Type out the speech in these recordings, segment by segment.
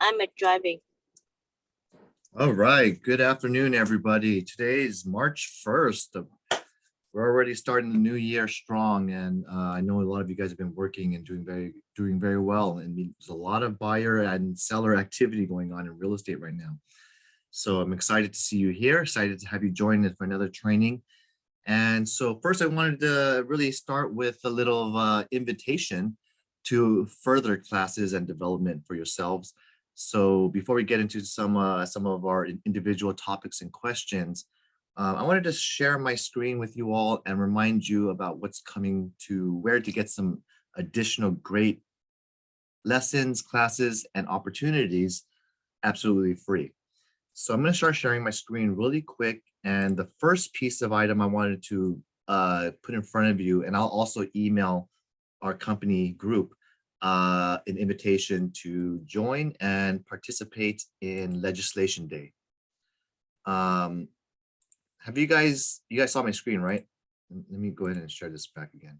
I'm driving. All right. Good afternoon, everybody. Today is March 1st. We're already starting the new year strong, and I know a lot of you guys have been working and doing very well. And there's a lot of buyer and seller activity going on in real estate right now. So I'm excited to see you here. Excited to have you join us for another training. And so first, I wanted to really start with a little invitation to further classes and development for yourselves. So before we get into some of our individual topics and questions, I wanted to share my screen with you all and remind you about what's coming to where to get some additional great lessons, classes, and opportunities absolutely free. So I'm going to start sharing my screen really quick. And the first piece of item I wanted to put in front of you, and I'll also email our company group an invitation to join and participate in Legislation Day. Have you guys saw my screen, right? Let me go ahead and share this back again.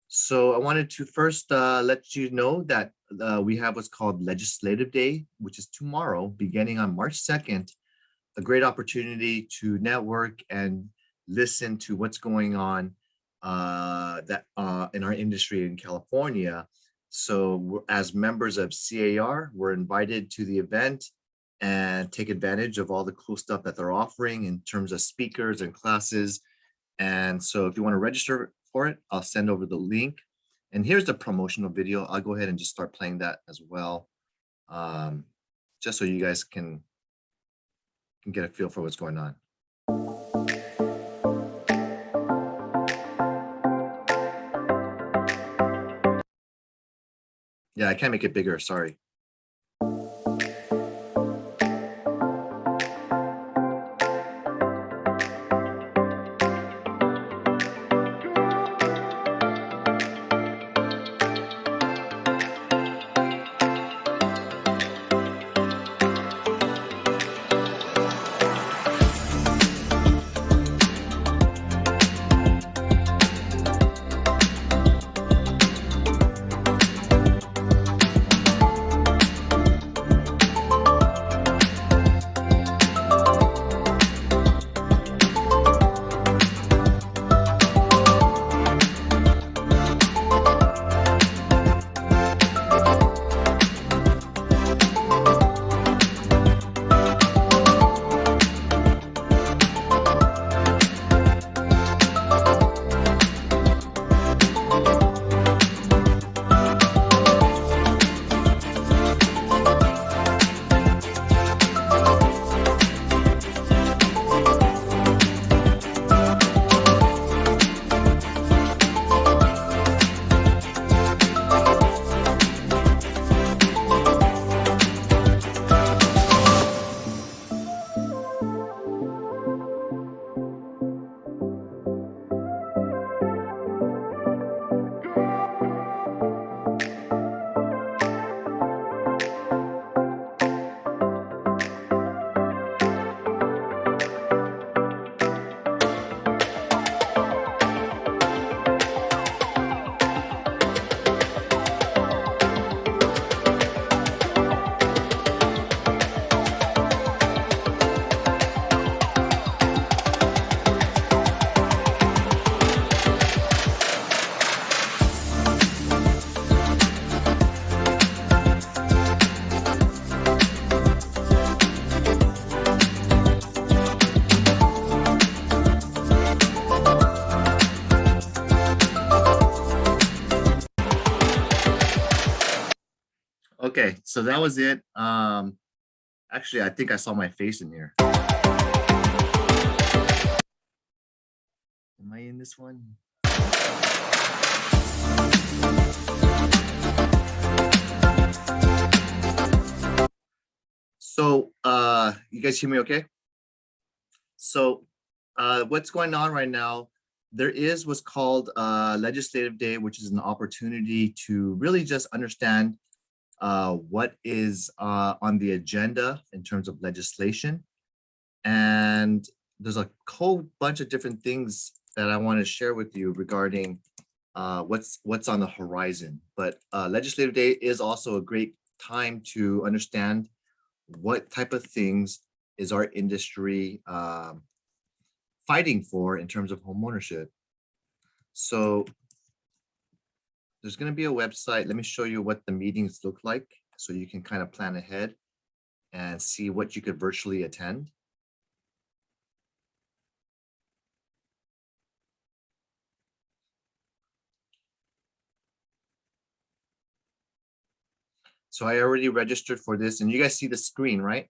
So I wanted to first let you know that we have what's called Legislative Day, which is tomorrow, beginning on March 2nd, a great opportunity to network and listen to what's going on in our industry in California. So as members of CAR, we're invited to the event and take advantage of all the cool stuff that they're offering in terms of speakers and classes. And so if you want to register for it, I'll send over the link. And here's the promotional video. I'll go ahead and just start playing that as well, just so you guys can get a feel for what's going on. Yeah, I can't make it bigger, sorry. Okay, so that was it. Actually, I think I saw my face in here. Am I in this one? So you guys hear me okay? So what's going on right now, there is what's called Legislative Day, which is an opportunity to really just understand what is on the agenda in terms of legislation. And there's a whole bunch of different things that I want to share with you regarding what's on the horizon. But Legislative Day is also a great time to understand what type of things is our industry fighting for in terms of home ownership. So there's going to be a website. Let me show you what the meetings look like so you can kind of plan ahead and see what you could virtually attend. So I already registered for this, and you guys see the screen, right?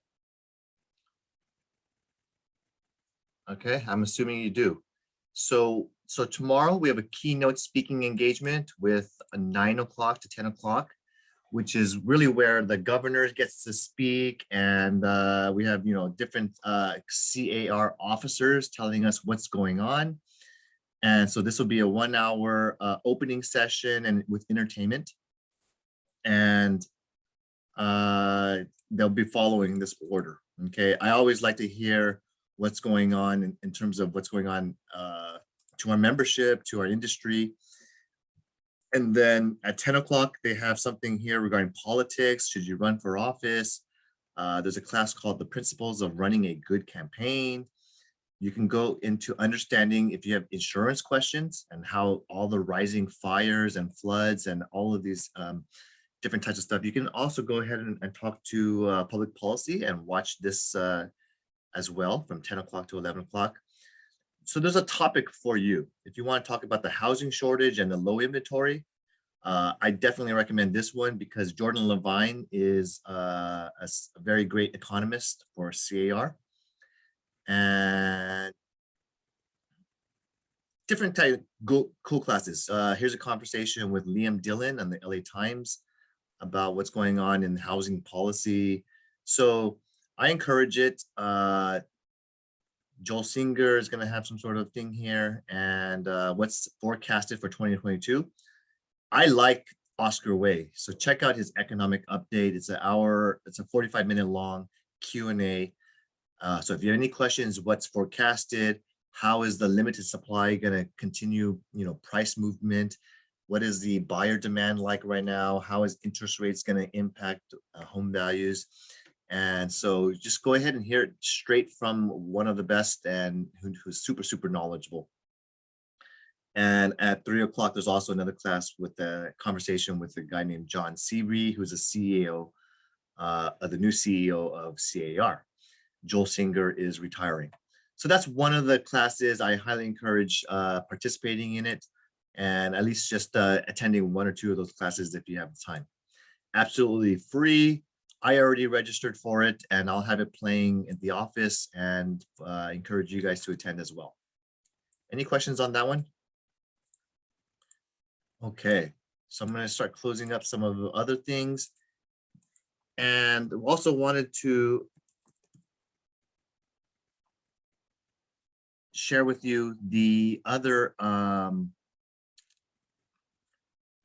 Okay, I'm assuming you do. So tomorrow we have a keynote speaking engagement with a 9 o'clock to 10 o'clock, which is really where the governor gets to speak, and we have different CAR officers telling us what's going on. And so this will be a 1 hour opening session and with entertainment, and they'll be following this order. Okay, I always like to hear what's going on in terms of what's going on to our membership, to our industry. And then at 10 o'clock, they have something here regarding politics. Should you run for office? There's a class called The Principles of Running a Good Campaign. You can go into understanding if you have insurance questions and how all the rising fires and floods and all of these different types of stuff. You can also go ahead and talk to public policy and watch this as well from 10 o'clock to 11 o'clock. So there's a topic for you. If you want to talk about the housing shortage and the low inventory, I definitely recommend this one because Jordan Levine is a very great economist for CAR. And different type cool classes. Here's a conversation with Liam Dillon on the LA Times about what's going on in housing policy. So I encourage it. Joel Singer is going to have some sort of thing here, and what's forecasted for 2022. I like Oscar Way, so check out his economic update. It's an hour. It's a 45-minute long Q&A. So if you have any questions, what's forecasted? How is the limited supply going to continue? Price movement. What is the buyer demand like right now? How is interest rates going to impact home values? And so just go ahead and hear it straight from one of the best and who's super, super knowledgeable. And at 3 o'clock, there's also another class with a conversation with a guy named John Seabury, who's a CEO, the new CEO of CAR. Joel Singer is retiring. So that's one of the classes. I highly encourage participating in it and at least just attending one or two of those classes if you have the time. Absolutely free. I already registered for it and I'll have it playing at the office and encourage you guys to attend as well. Any questions on that one? Okay, so I'm going to start closing up some of the other things. And also wanted to share with you the other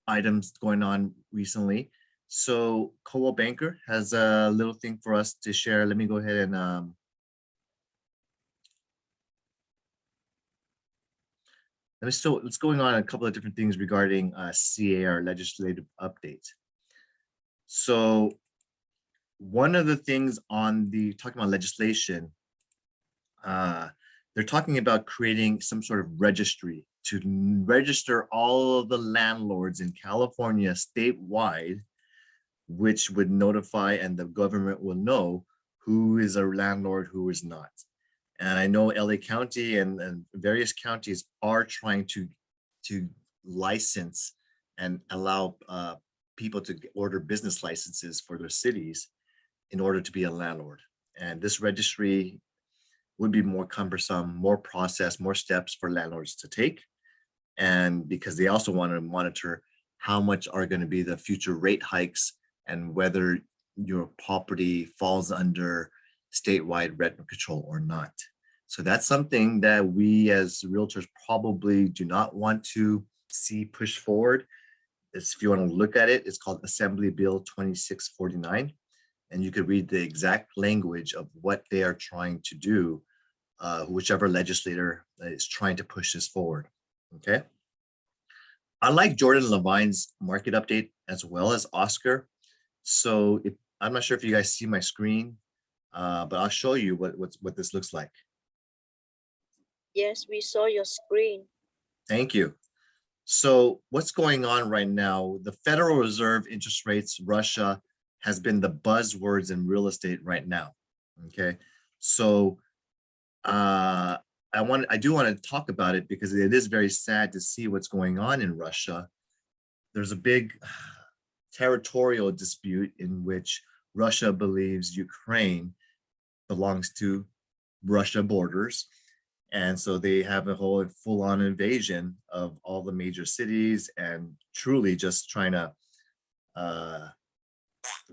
items going on recently. So Coldwell Banker has a little thing for us to share. Let me go ahead and let's going on a couple of different things regarding CAR legislative update. So one of the things on the talking about legislation, they're talking about creating some sort of registry to register all of the landlords in California statewide, which would notify and the government will know who is a landlord, who is not. And I know LA County and various counties are trying to license and allow people to order business licenses for their cities in order to be a landlord. And this registry would be more cumbersome, more process, more steps for landlords to take. And because they also want to monitor how much are going to be the future rate hikes and whether your property falls under statewide rent control or not. So that's something that we as realtors probably do not want to see pushed forward. If you want to look at it, it's called Assembly Bill 2649. And you could read the exact language of what they are trying to do, whichever legislator is trying to push this forward, okay? I like Jordan Levine's market update as well as Oscar. So I'm not sure if you guys see my screen, but I'll show you what this looks like. Yes, we saw your screen. Thank you. So what's going on right now? The Federal Reserve interest rates, Russia has been the buzzwords in real estate right now. Okay. So uh, I do want to talk about it because it is very sad to see what's going on in Russia. There's a big territorial dispute in which Russia believes Ukraine belongs to Russia borders. And so they have a whole full-on invasion of all the major cities and truly just trying to uh,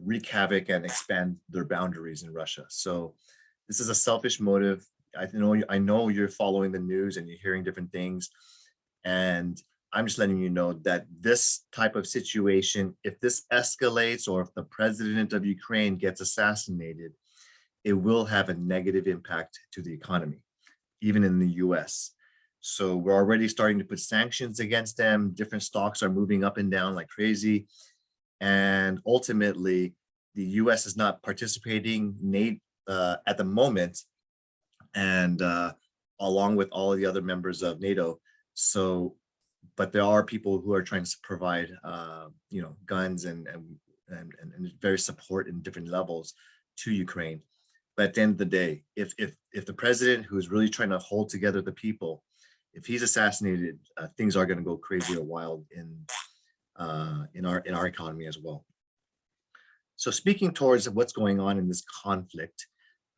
wreak havoc and expand their boundaries in Russia. So this is a selfish motive. I know you're following the news and you're hearing different things. And I'm just letting you know that this type of situation, if this escalates or if the president of Ukraine gets assassinated, it will have a negative impact to the economy, even in the US. So we're already starting to put sanctions against them. Different stocks are moving up and down like crazy. And ultimately, the US is not participating at the moment, and along with all of the other members of NATO. So, but there are people who are trying to provide, guns and various support in different levels to Ukraine. But at the end of the day, if the president who is really trying to hold together the people, if he's assassinated, things are going to go crazy or wild in our economy as well. So speaking towards what's going on in this conflict,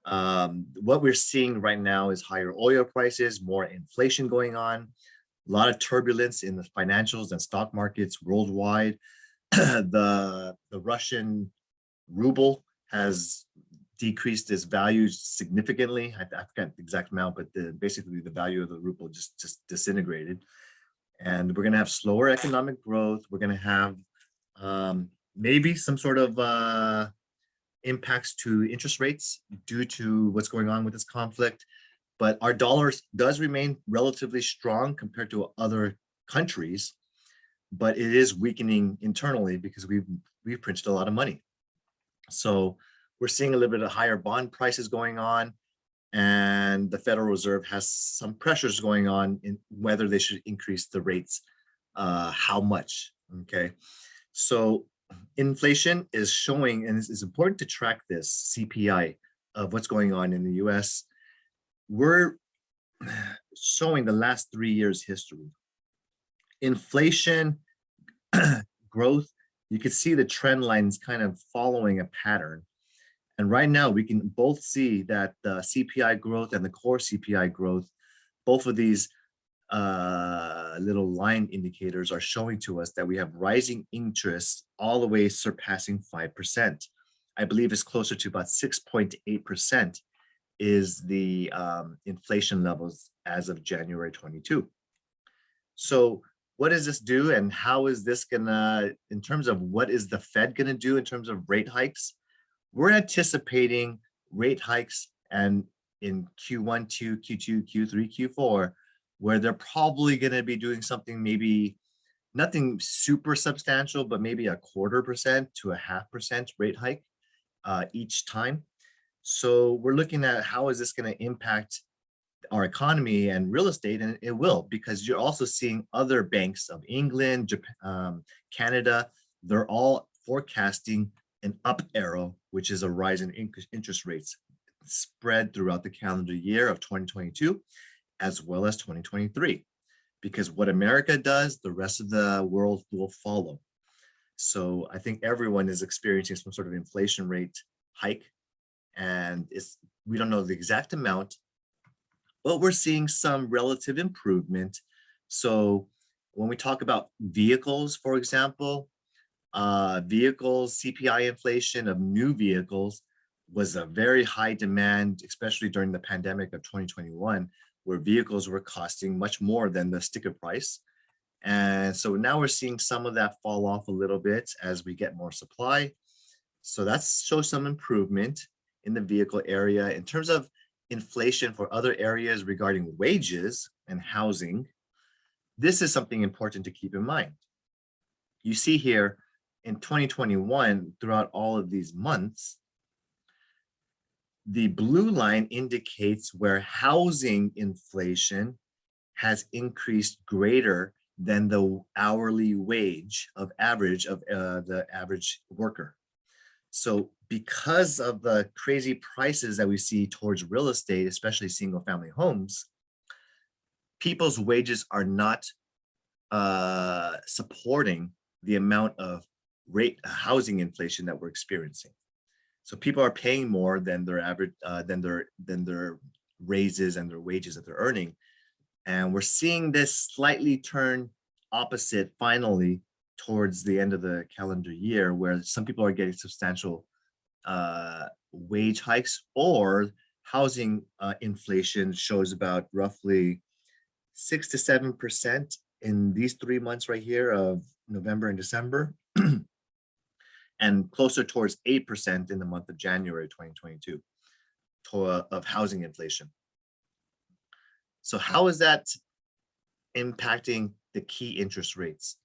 what we're seeing right now is higher oil prices, more inflation going on, a lot of turbulence in the financials and stock markets worldwide. The Russian ruble has decreased its value significantly. I forgot the exact amount, but basically the value of the ruble just disintegrated. And we're going to have slower economic growth. We're going to have maybe some sort of impacts to interest rates due to what's going on with this conflict. But our dollar does remain relatively strong compared to other countries, but it is weakening internally because we've printed a lot of money. So we're seeing a little bit of higher bond prices going on, and the Federal Reserve has some pressures going on in whether they should increase the rates, how much, okay? So inflation is showing, and it's important to track this CPI of what's going on in the US. We're showing the last 3 years history. Inflation growth, you can see the trend lines kind of following a pattern. And right now we can both see that the CPI growth and the core CPI growth, both of these little line indicators are showing to us that we have rising interest all the way surpassing 5%. I believe it's closer to about 6.8% is the inflation levels as of January 22. So what does this do, and how is this gonna, in terms of what is the Fed gonna do in terms of rate hikes? We're anticipating rate hikes and in Q1, Q2, Q3, Q4, where they're probably going to be doing something, maybe nothing super substantial, but maybe 0.25% to 0.5% rate hike each time. So we're looking at how is this going to impact our economy and real estate, and it will, because you're also seeing other banks of England, Japan, Canada, they're all forecasting an up arrow, which is a rise in interest rates spread throughout the calendar year of 2022, as well as 2023. Because what America does, the rest of the world will follow. So I think everyone is experiencing some sort of inflation rate hike, and we don't know the exact amount, but we're seeing some relative improvement. So when we talk about vehicles, for example, vehicles, CPI inflation of new vehicles was a very high demand, especially during the pandemic of 2021, where vehicles were costing much more than the sticker price. And so now we're seeing some of that fall off a little bit as we get more supply. So that shows some improvement in the vehicle area. In terms of inflation for other areas regarding wages and housing, This is something important to keep in mind. You see here in 2021, throughout all of these months, the blue line indicates where housing inflation has increased greater than the hourly wage of the average worker. So because of the crazy prices that we see towards real estate, especially single family homes, people's wages are not supporting the amount of housing inflation that we're experiencing. So people are paying more than their average, than their raises and their wages that they're earning. And we're seeing this slightly turn opposite finally towards the end of the calendar year, where some people are getting substantial wage hikes, or housing inflation shows about roughly 6 to 7% in these 3 months right here of November and December, and closer towards 8% in the month of January 2022 of housing inflation. So how is that impacting the key interest rates?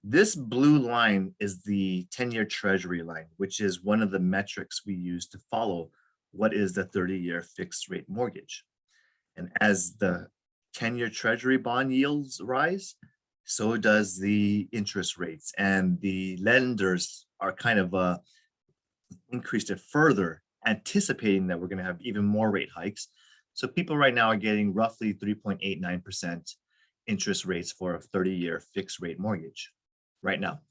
This blue line is the 10-year Treasury line, which is one of the metrics we use to follow what is the 30-year fixed rate mortgage. And as the 10-year Treasury bond yields rise, so does the interest rates. And the lenders are kind of increased it further, anticipating that we're going to have even more rate hikes. So people right now are getting roughly 3.89% interest rates for a 30-year fixed rate mortgage right now.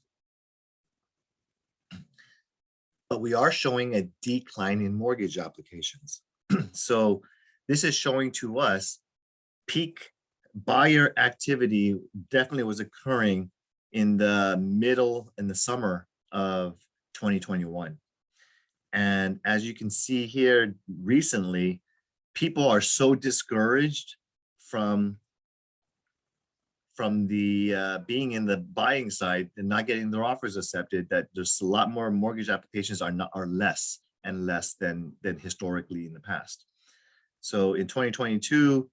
But we are showing a decline in mortgage applications. So this is showing to us peak buyer activity definitely was occurring in the summer of 2021. And as you can see here recently, people are so discouraged from the being in the buying side and not getting their offers accepted that there's a lot more mortgage applications are less and less than historically in the past. So in 2022,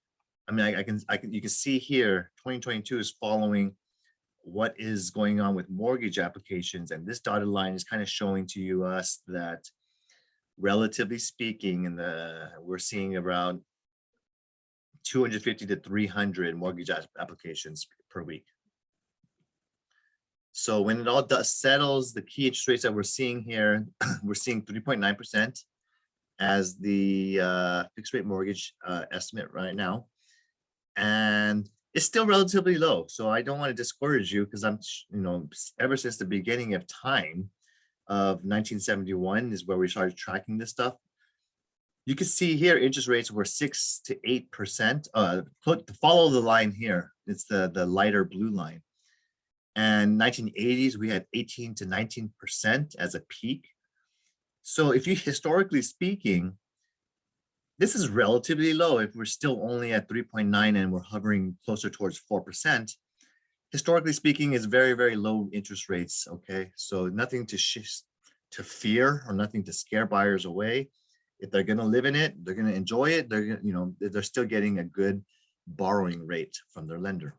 I mean, you can see here, 2022 is following what is going on with mortgage applications, and this dotted line is kind of showing to us that, relatively speaking, we're seeing around 250 to 300 mortgage applications per week. So when it all settles, the key interest rates that we're seeing here, we're seeing 3.9% as the fixed rate mortgage estimate right now. And it's still relatively low. So I don't want to discourage you, because ever since the beginning of time of 1971 is where we started tracking this stuff. You can see here interest rates were 6 to 8%. Follow the line here. It's the lighter blue line. And 1980s, we had 18 to 19% as a peak. So if you, historically speaking, this is relatively low. If we're still only at 3.9 and we're hovering closer towards 4%, historically speaking, is very, very low interest rates. Okay, so nothing to fear or nothing to scare buyers away. If they're going to live in it, they're going to enjoy it. They're still getting a good borrowing rate from their lender.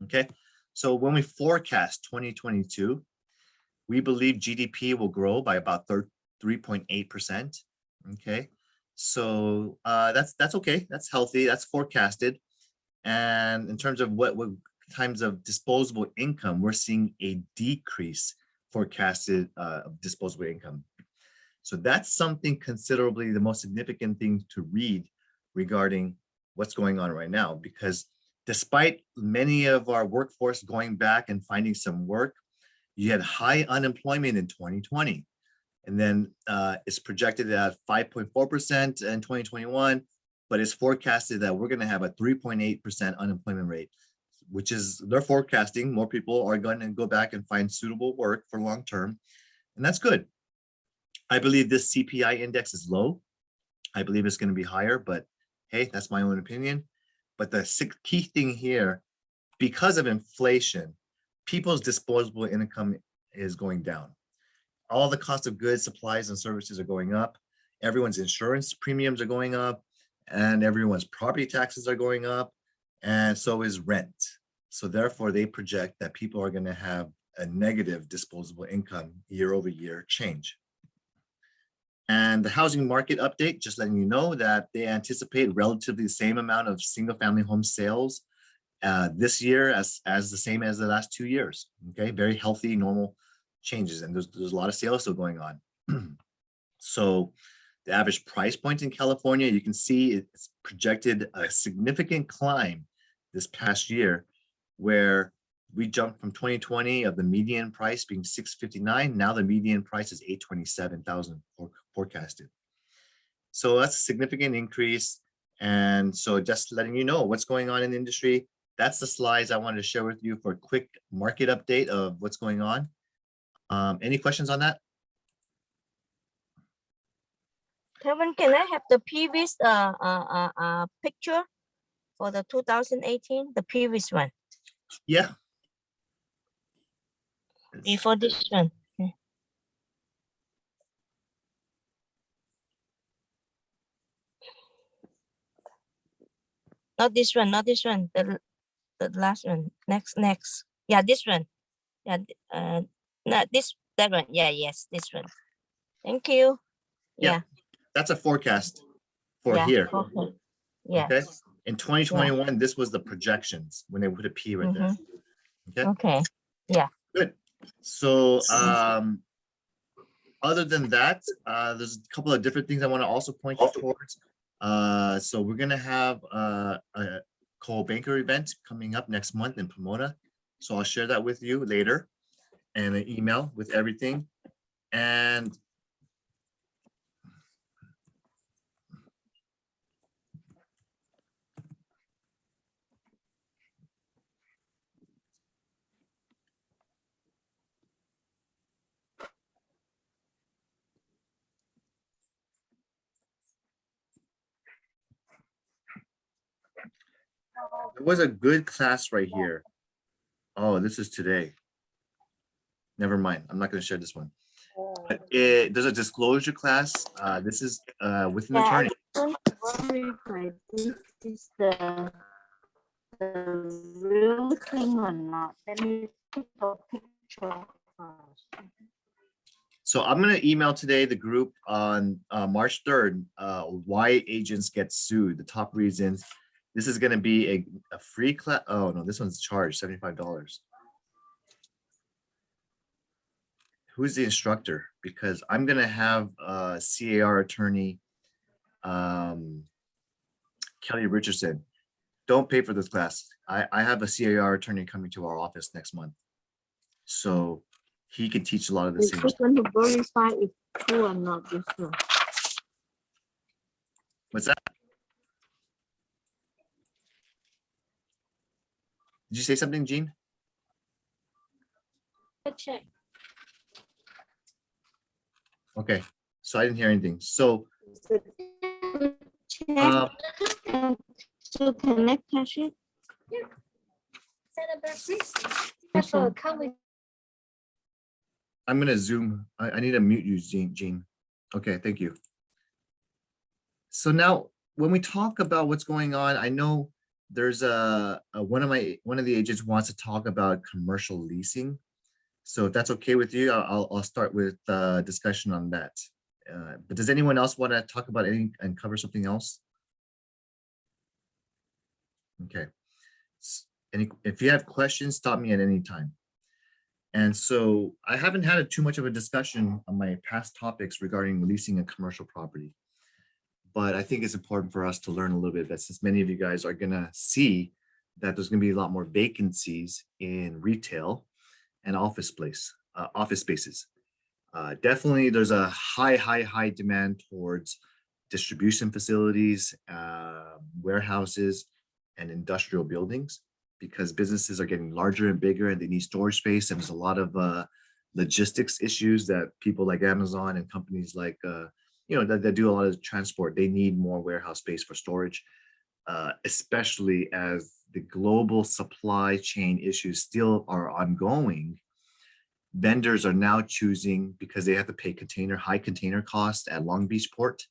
Okay, so when we forecast 2022, we believe GDP will grow by about 3.8%. Okay, so that's okay. That's healthy. That's forecasted. And in terms of what times of disposable income, we're seeing a decrease forecasted of disposable income. So that's something considerably the most significant thing to read regarding what's going on right now, because despite many of our workforce going back and finding some work, you had high unemployment in 2020. And then it's projected at 5.4% in 2021, but it's forecasted that we're going to have a 3.8% unemployment rate, which is, they're forecasting more people are going to go back and find suitable work for long term. And that's good. I believe this CPI index is low. I believe it's going to be higher, but hey, that's my own opinion. But the key thing here, because of inflation, people's disposable income is going down. All the cost of goods, supplies, and services are going up. Everyone's insurance premiums are going up, and everyone's property taxes are going up. and so is rent. So therefore, they project that people are going to have a negative disposable income year over year change. And the housing market update, just letting you know that they anticipate relatively the same amount of single family home sales this year as the same as the last 2 years. Okay, very healthy, normal changes. And there's a lot of sales still going on. So the average price point in California, you can see it's projected a significant climb this past year, where we jumped from 2020 of the median price being 659. Now the median price is 827,000 forecasted. So that's a significant increase. And so just letting you know what's going on in the industry. That's the slides I wanted to share with you for a quick market update of what's going on. Any questions on that? Kevin, can I have the previous picture for the 2018, the previous one? Yeah. Before this one. Not this one, not this one. The last one. Next. Yeah, this one. Yeah, not this, that one. Yeah, yes, this one. Thank you. Yeah. That's a forecast for here. Okay. Yeah. Okay. In 2021, this was the projections when they put a P right there. Okay. Okay. Yeah. Good. So other than that, there's a couple of different things I want to also point you towards. So we're gonna have a co-banker event coming up next month in Pomona. So I'll share that with you later and an email with everything. And there was a good class right here. Oh, this is today. Never mind. I'm not going to share this one. But there's a disclosure class. This is with an attorney. This is the real thing or not. Let me take a picture first. So I'm going to email today the group on March 3rd, why agents get sued, the top reasons. This is going to be a free class. Oh, no, this one's charged $75. Who's the instructor? Because I'm going to have CAR attorney Kelly Richardson. Don't pay for this class. I have a CAR attorney coming to our office next month. So he can teach a lot of the same. This one to verify if true or not this one. What's that? Did you say something, Jean? Check. Okay, so I didn't hear anything. So, Check. So can I catch it? I'm gonna zoom. I need to mute you, Jean. Okay, thank you. So now, when we talk about what's going on, I know there's one of the agents wants to talk about commercial leasing. So if that's okay with you, I'll start with discussion on that. But does anyone else want to talk about anything and cover something else? Okay. If you have questions, stop me at any time. And so I haven't had too much of a discussion on my past topics regarding leasing a commercial property. But I think it's important for us to learn a little bit that since many of you guys are going to see that there's going to be a lot more vacancies in retail and office spaces. Definitely there's a high demand towards distribution facilities, warehouses, and industrial buildings, because businesses are getting larger and bigger and they need storage space. And there's a lot of logistics issues that people like Amazon and companies like, that do a lot of transport, they need more warehouse space for storage, especially as the global supply chain issues still are ongoing. Vendors are now choosing, because they have to pay high container costs at Long Beach Port,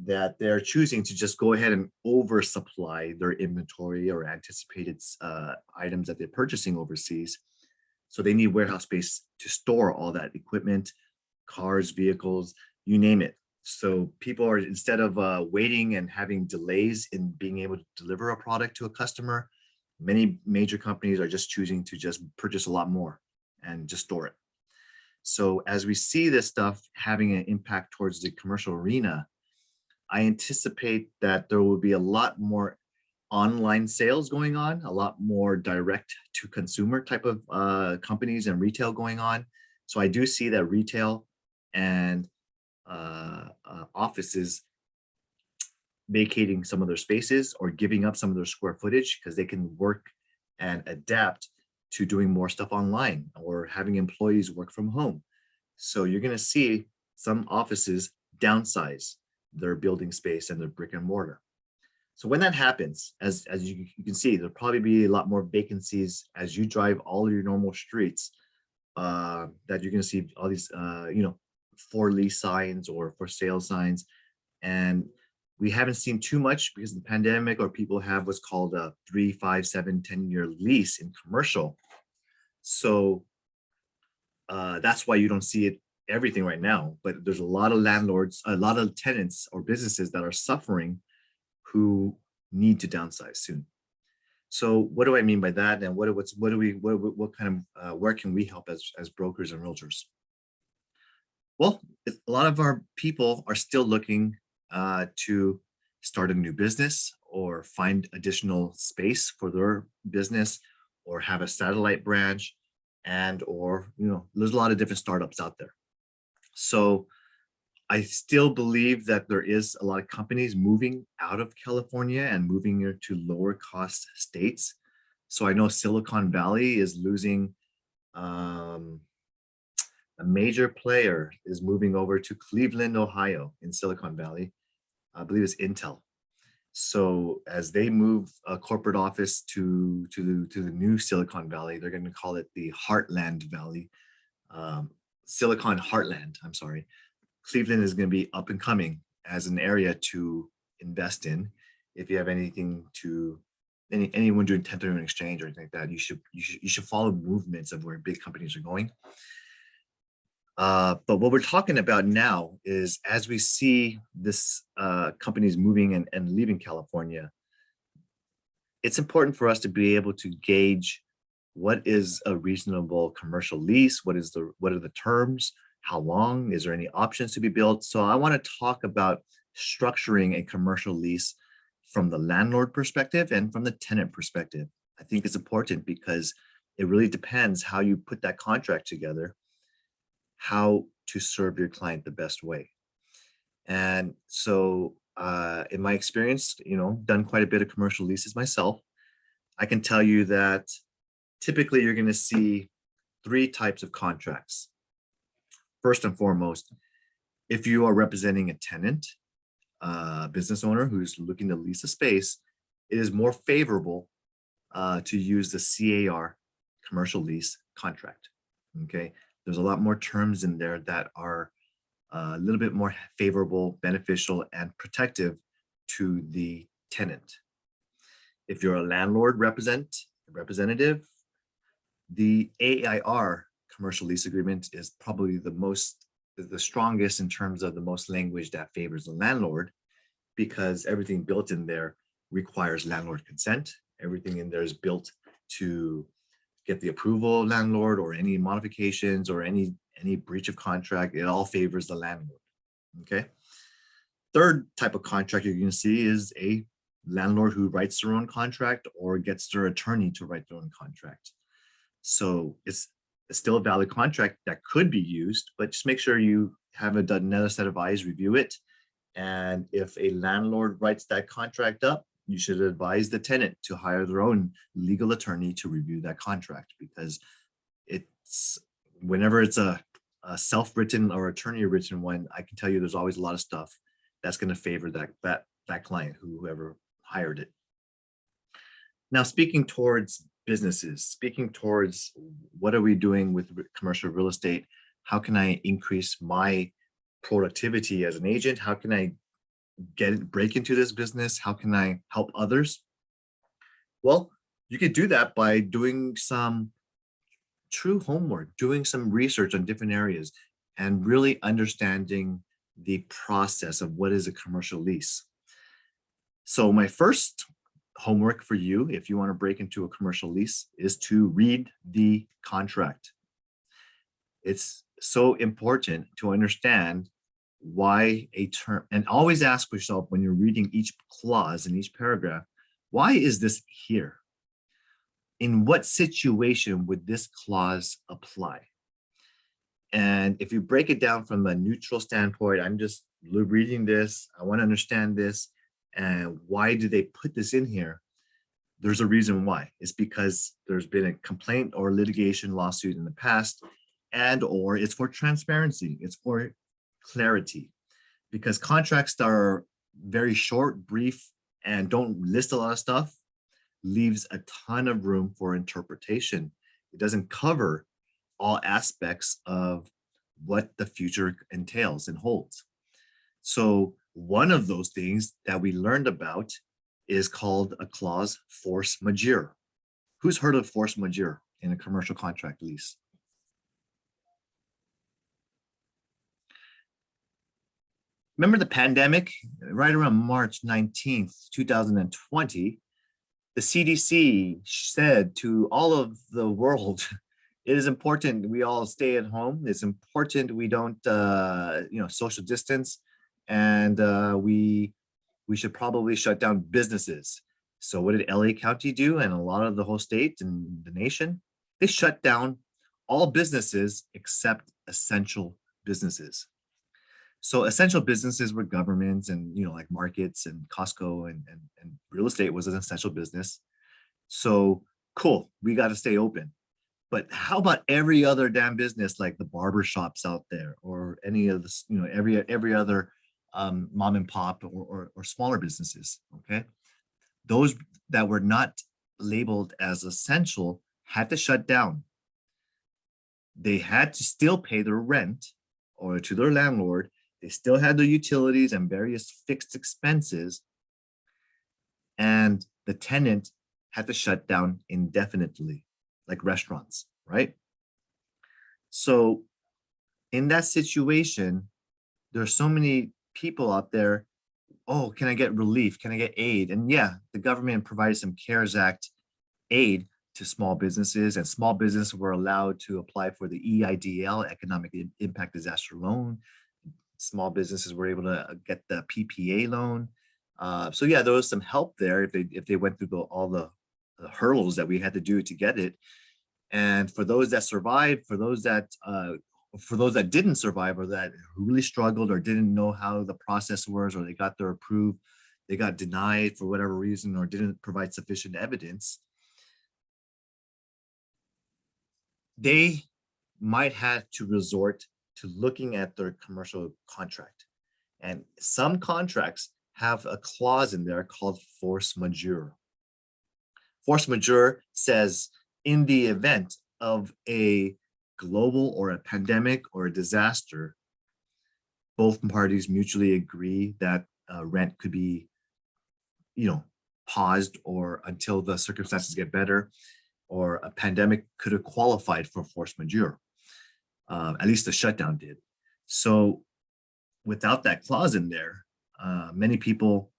that they're choosing to just go ahead and oversupply their inventory or anticipated items that they're purchasing overseas. So they need warehouse space to store all that equipment, cars, vehicles, you name it. So people are, instead of waiting and having delays in being able to deliver a product to a customer, many major companies are just choosing to just purchase a lot more and just store it. So as we see this stuff having an impact towards the commercial arena, I anticipate that there will be a lot more online sales going on, a lot more direct to consumer type of companies and retail going on. So I do see that retail and offices vacating some of their spaces or giving up some of their square footage because they can work and adapt to doing more stuff online or having employees work from home. So you're going to see some offices downsize their building space and their brick and mortar. So when that happens, as you can see, there'll probably be a lot more vacancies as you drive all your normal streets, that you're going to see all these, for lease signs or for sale signs. And we haven't seen too much because of the pandemic, or people have what's called a 3, 5, 7, 10-year lease in commercial. So that's why you don't see it everything right now. But there's a lot of landlords, a lot of tenants or businesses that are suffering who need to downsize soon. So what do I mean by that? And what kind of where can we help as brokers and realtors? Well, a lot of our people are still looking to start a new business or find additional space for their business or have a satellite branch, and or there's a lot of different startups out there. So I still believe that there is a lot of companies moving out of California and moving to lower cost states. So I know Silicon Valley is losing, a major player is moving over to Cleveland, Ohio in Silicon Valley. I believe it's Intel. So as they move a corporate office to the new Silicon Valley, they're going to call it the Heartland Valley, Silicon Heartland, I'm sorry. Cleveland is going to be up and coming as an area to invest in. If you have anything to anyone doing 1031 exchange or anything like that, you should follow movements of where big companies are going. But what we're talking about now is, as we see this companies moving and leaving California, it's important for us to be able to gauge what is a reasonable commercial lease, what are the terms, how long, is there any options to be built? So I want to talk about structuring a commercial lease from the landlord perspective and from the tenant perspective. I think it's important because it really depends how you put that contract together, how to serve your client the best way. And so in my experience, done quite a bit of commercial leases myself, I can tell you that typically you're going to see 3 types of contracts. First and foremost, if you are representing a tenant, business owner who's looking to lease a space, it is more favorable to use the CAR, commercial lease contract. Okay, there's a lot more terms in there that are a little bit more favorable, beneficial, and protective to the tenant. If you're a landlord representative, the AIR commercial lease agreement is probably the strongest in terms of the most language that favors the landlord, because everything built in there requires landlord consent. Everything in there is built to get the approval of landlord, or any modifications or any breach of contract. It all favors the landlord. Okay. Third type of contract you're going to see is a landlord who writes their own contract or gets their attorney to write their own contract. So it's still a valid contract that could be used, but just make sure you have another set of eyes review it. And if a landlord writes that contract up, you should advise the tenant to hire their own legal attorney to review that contract, because whenever it's a self-written or attorney-written one, I can tell you there's always a lot of stuff that's going to favor that client, whoever hired it. Now, speaking towards businesses, speaking towards what are we doing with commercial real estate? How can I increase my productivity as an agent? How can I break into this business? How can I help others? Well, you could do that by doing some true homework, doing some research on different areas, and really understanding the process of what is a commercial lease. So my first homework for you, if you want to break into a commercial lease, is to read the contract. It's so important to understand why a term, and always ask yourself when you're reading each clause in each paragraph, why is this here? In what situation would this clause apply? And if you break it down from a neutral standpoint, I'm just reading this, I want to understand this, and why do they put this in here? There's a reason why. It's because there's been a complaint or litigation lawsuit in the past, and or it's for transparency, it's for clarity. Because contracts that are very short, brief, and don't list a lot of stuff leaves a ton of room for interpretation. It doesn't cover all aspects of what the future entails and holds. So one of those things that we learned about is called a clause force majeure. Who's heard of force majeure in a commercial contract lease? Remember the pandemic? Right around March 19th, 2020, the CDC said to all of the world, it is important we all stay at home. It's important we don't, social distance, and we should probably shut down businesses. So what did LA County do, and a lot of the whole state and the nation? They shut down all businesses except essential businesses. So essential businesses were governments and, like markets and Costco and real estate was an essential business. So cool, we got to stay open. But how about every other damn business, like the barber shops out there, or any of the, every other mom and pop or smaller businesses, okay? Those that were not labeled as essential had to shut down. They had to still pay their rent or to their landlord. They still had their utilities and various fixed expenses. And the tenant had to shut down indefinitely, like restaurants, right? So in that situation, there's so many people out there, oh, can I get relief? Can I get aid? And yeah, the government provided some CARES Act aid to small businesses, and small businesses were allowed to apply for the EIDL, Economic Impact Disaster Loan. Small businesses were able to get the PPA loan. So yeah, there was some help there if they went through all the hurdles that we had to do to get it. And for those that survived, for those that didn't survive, or that really struggled or didn't know how the process was, or they got their approved, they got denied for whatever reason, or didn't provide sufficient evidence, they might have to resort to looking at their commercial contract. And some contracts have a clause in there called force majeure. Force majeure says, in the event of a global or a pandemic or a disaster, both parties mutually agree that rent could be, paused or until the circumstances get better, or a pandemic could have qualified for force majeure. At least the shutdown did. So without that clause in there, many people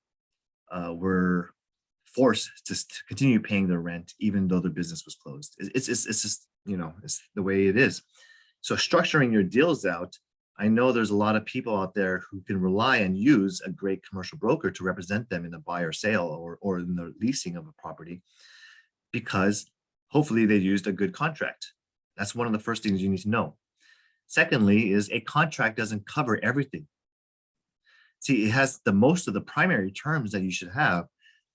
were forced to continue paying their rent even though their business was closed. It's just, it's the way it is. So structuring your deals out, I know there's a lot of people out there who can rely and use a great commercial broker to represent them in the buy or sale or in the leasing of a property, because hopefully they used a good contract. That's one of the first things you need to know. Secondly, is a contract doesn't cover everything. See, it has the most of the primary terms that you should have,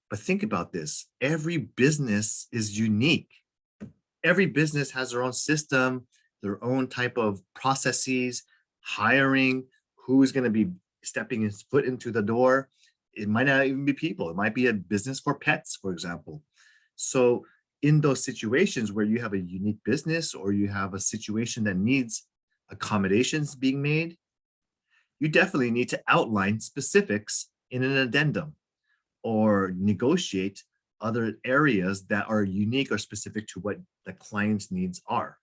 but think about this. Every business is unique. Every business has their own system, their own type of processes, hiring, who's going to be stepping his foot into the door. It might not even be people. It might be a business for pets, for example. So in those situations where you have a unique business, or you have a situation that needs accommodations being made, you definitely need to outline specifics in an addendum or negotiate other areas that are unique or specific to what the client's needs are.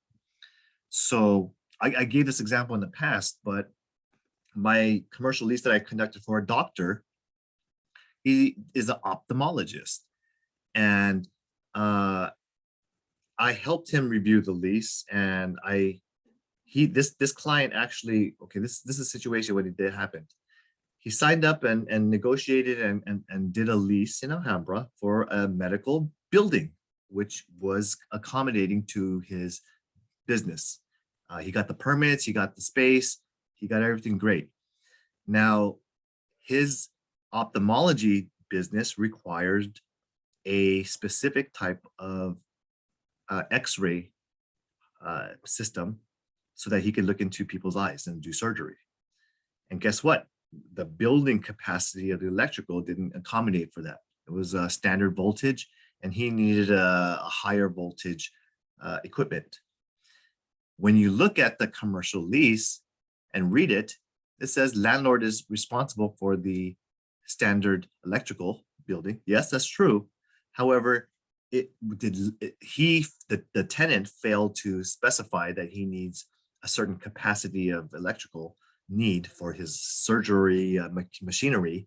So I gave this example in the past, but my commercial lease that I conducted for a doctor, he is an ophthalmologist. And I helped him review the lease, and this client actually, okay, this is a situation when it did happen. He signed up and negotiated and did a lease in Alhambra for a medical building, which was accommodating to his business. He got the permits, he got the space, he got everything great. Now, his ophthalmology business required a specific type of X-ray system so that he could look into people's eyes and do surgery. And guess what? The building capacity of the electrical didn't accommodate for that. It was a standard voltage, and he needed a higher voltage equipment. When you look at the commercial lease and read it, it says landlord is responsible for the standard electrical building. Yes, that's true. However, the tenant failed to specify that he needs a certain capacity of electrical need for his surgery machinery.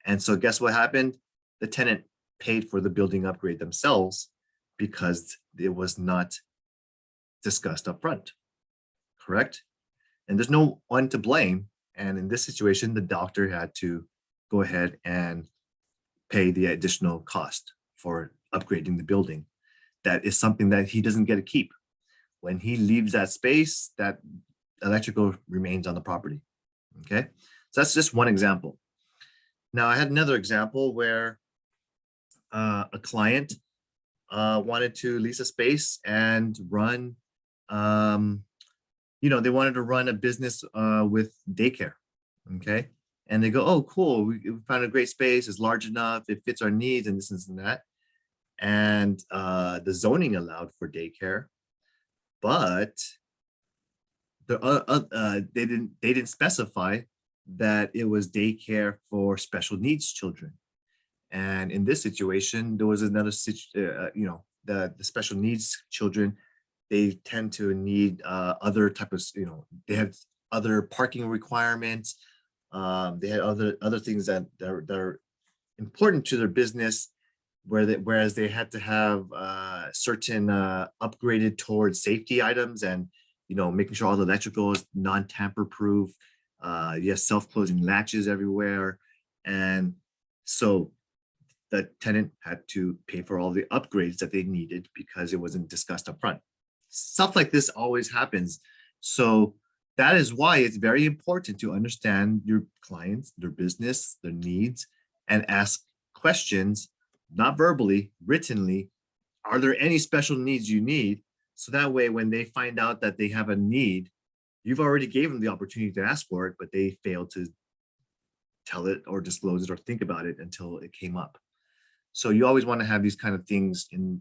And so guess what happened? The tenant paid for the building upgrade themselves because it was not discussed up front, correct? And there's no one to blame. And in this situation, the doctor had to go ahead and pay the additional cost for upgrading the building. That is something that he doesn't get to keep. When he leaves that space, that electrical remains on the property. Okay, so that's just one example. Now I had another example where a client wanted to lease a space and run, they wanted to run a business with daycare. Okay, and they go, oh, cool, we found a great space, it's large enough, it fits our needs, and this and that. And the zoning allowed for daycare, but they didn't specify that it was daycare for special needs children. And in this situation, there was another the special needs children, they tend to need other type of, they have other parking requirements. They had other things that are important to their business, whereas they had to have certain upgraded towards safety items and making sure all the electrical is non-tamper proof. Yes, self-closing latches everywhere. And so the tenant had to pay for all the upgrades that they needed because it wasn't discussed up front. Stuff like this always happens. So that is why it's very important to understand your clients, their business, their needs, and ask questions, not verbally, writtenly. Are there any special needs you need? So that way, when they find out that they have a need, you've already gave them the opportunity to ask for it, but they failed to tell it or disclose it or think about it until it came up. So you always want to have these kind of things in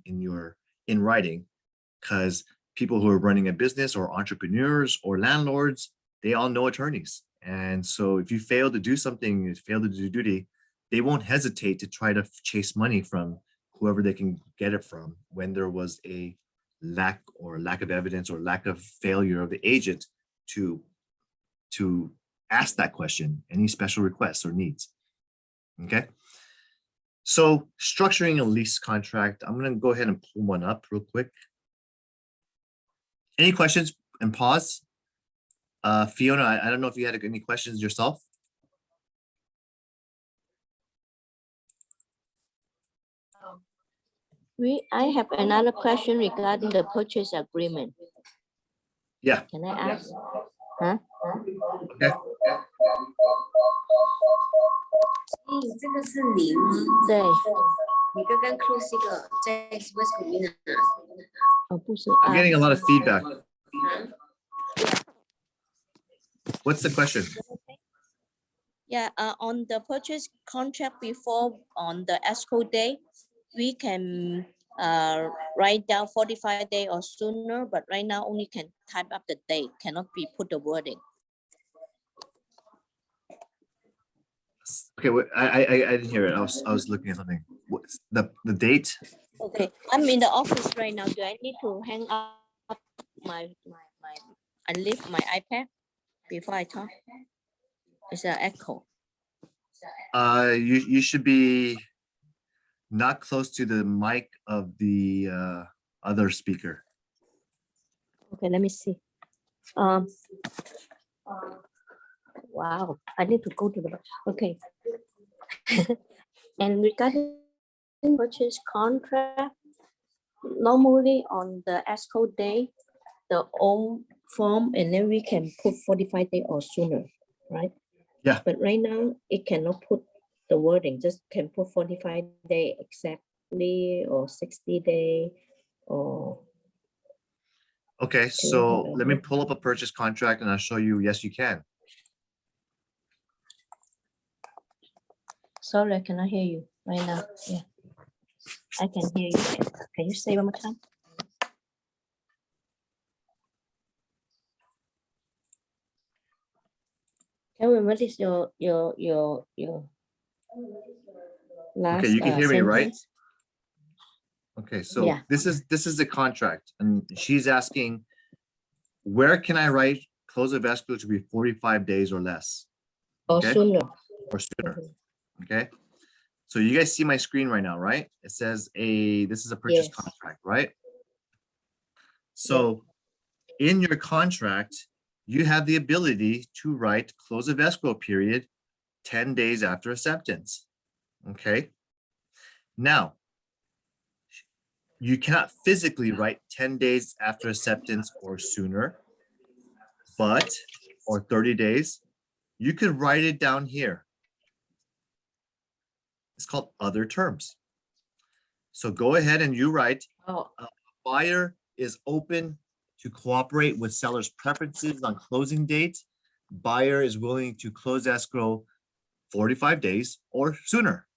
writing, because people who are running a business or entrepreneurs or landlords, they all know attorneys. And so if you fail to do something, you fail to do duty, they won't hesitate to try to chase money from whoever they can get it from when there was a lack of evidence or lack of failure of the agent to ask that question, any special requests or needs. Okay. So structuring a lease contract, I'm going to go ahead and pull one up real quick. Any questions? And pause. Fiona, I don't know if you had any questions yourself. I have another question regarding the purchase agreement. Yeah. Can I ask? Huh? Okay. 这个是零吗？对，你刚刚 close 一个在 Express Community 哦，不是 I'm getting a lot of feedback. 啊？ What's the question? Yeah, on the purchase contract before on the escrow day, we can write down 45 days or sooner, but right now only can type up the date, cannot be put the wording. Okay, wait, I didn't hear it. I was looking at something. What's the date? Okay, I'm in the office right now. Do I need to hang up my I leave my iPad before I talk? It's an echo. You should be not close to the mic of the other speaker. Okay, let me see. Wow, I need to go to the, okay. And regarding purchase contract, normally on the ESCO day, the old form, and then we can put 45 day or sooner, right? Yeah. But right now, it cannot put the wording, just can put 45 day exactly, or 60 day, or Okay, so let me pull up a purchase contract and I'll show you. Yes, you can. sorry, I cannot hear you right now. Yeah, I can hear you. Can you say one more time? Kevin, what is your last Okay, you can hear me, right? sentence? Okay, so Yeah. this is the contract, and she's asking, where can I write close of escrow to be 45 days or less? Or Okay. sooner. Or sooner. Mhm. Okay. So you guys see my screen right now, right? It says this is a purchase Yes. contract, right? So in your contract, you have the ability to write close of escrow period 10 days after acceptance. Okay. Now, you cannot physically write 10 days after acceptance or sooner, but, or 30 days, you could write it down here. It's called other terms. So go ahead and you write, Oh, buyer is open to cooperate with seller's preferences on closing date. Buyer is willing to close escrow 45 days or sooner.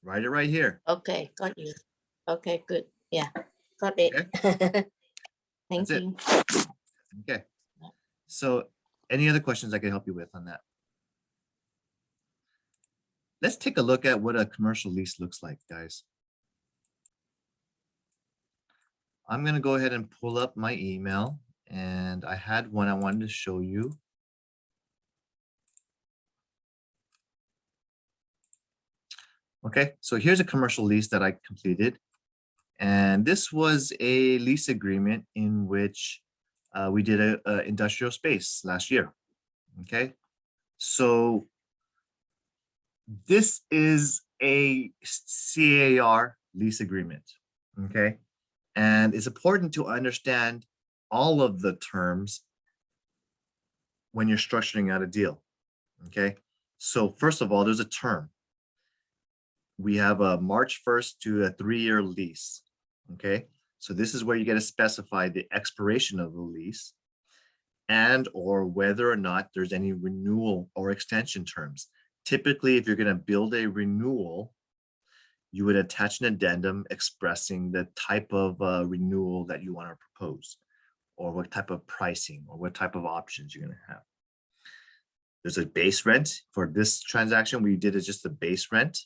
Write it right here. okay, got you. Okay, good. Yeah, got it. Thank That's it. you. Okay. So any other questions I can help you with on that? Let's take a look at what a commercial lease looks like, guys. I'm going to go ahead and pull up my email, and I had one I wanted to show you. Okay, so here's a commercial lease that I completed. And this was a lease agreement in which we did a industrial space last year. Okay, so this is a CAR lease agreement. Okay, and it's important to understand all of the terms when you're structuring out a deal. Okay, so first of all, there's a term. We have a March 1st to a 3-year lease. Okay, so this is where you get to specify the expiration of the lease and or whether or not there's any renewal or extension terms. Typically, if you're going to build a renewal, you would attach an addendum expressing the type of renewal that you want to propose, or what type of pricing or what type of options you're going to have. There's a base rent. For this transaction, we did it just a base rent.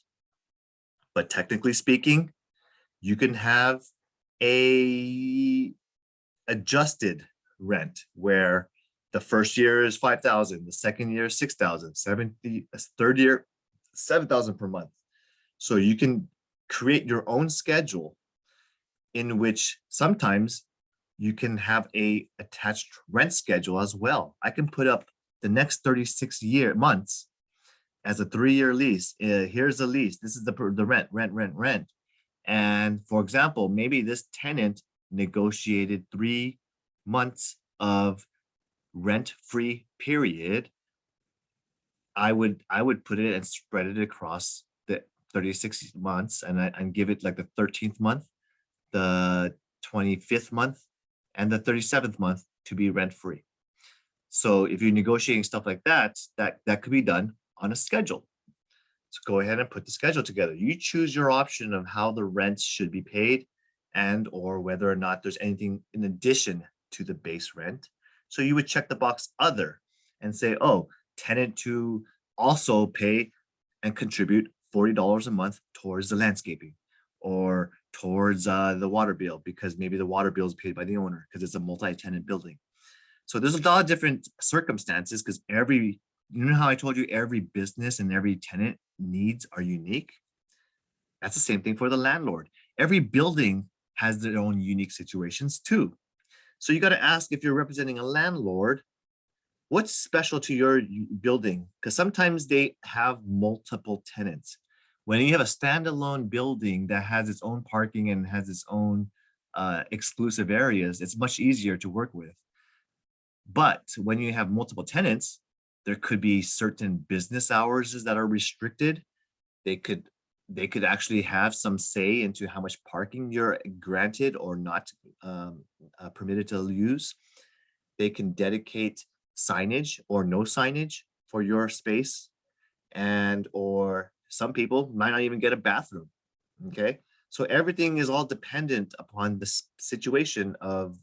But technically speaking, you can have a adjusted rent where the first year is 5,000, the second year is 6,000, third year 7,000 per month. So you can create your own schedule in which sometimes you can have a attached rent schedule as well. I can put up the next 36 months as a 3-year lease. Here's the lease. This is the rent. And for example, maybe this tenant negotiated 3 months of rent-free period. I would put it and spread it across the 36 months and give it like the 13th month, the 25th month, and the 37th month to be rent-free. So if you're negotiating stuff like that, that could be done on a schedule. So go ahead and put the schedule together. You choose your option of how the rent should be paid and or whether or not there's anything in addition to the base rent. So you would check the box other and say, oh, tenant to also pay and contribute $40 a month towards the landscaping or towards the water bill, because maybe the water bill is paid by the owner because it's a multi-tenant building. So there's a lot of different circumstances because you know how I told you every business and every tenant needs are unique? That's the same thing for the landlord. Every building has their own unique situations too. So you got to ask, if you're representing a landlord, what's special to your building? Because sometimes they have multiple tenants. When you have a standalone building that has its own parking and has its own exclusive areas, it's much easier to work with. But when you have multiple tenants, there could be certain business hours that are restricted. They could actually have some say into how much parking you're granted or not permitted to use. They can dedicate signage or no signage for your space, and or some people might not even get a bathroom. Okay, so everything is all dependent upon the situation of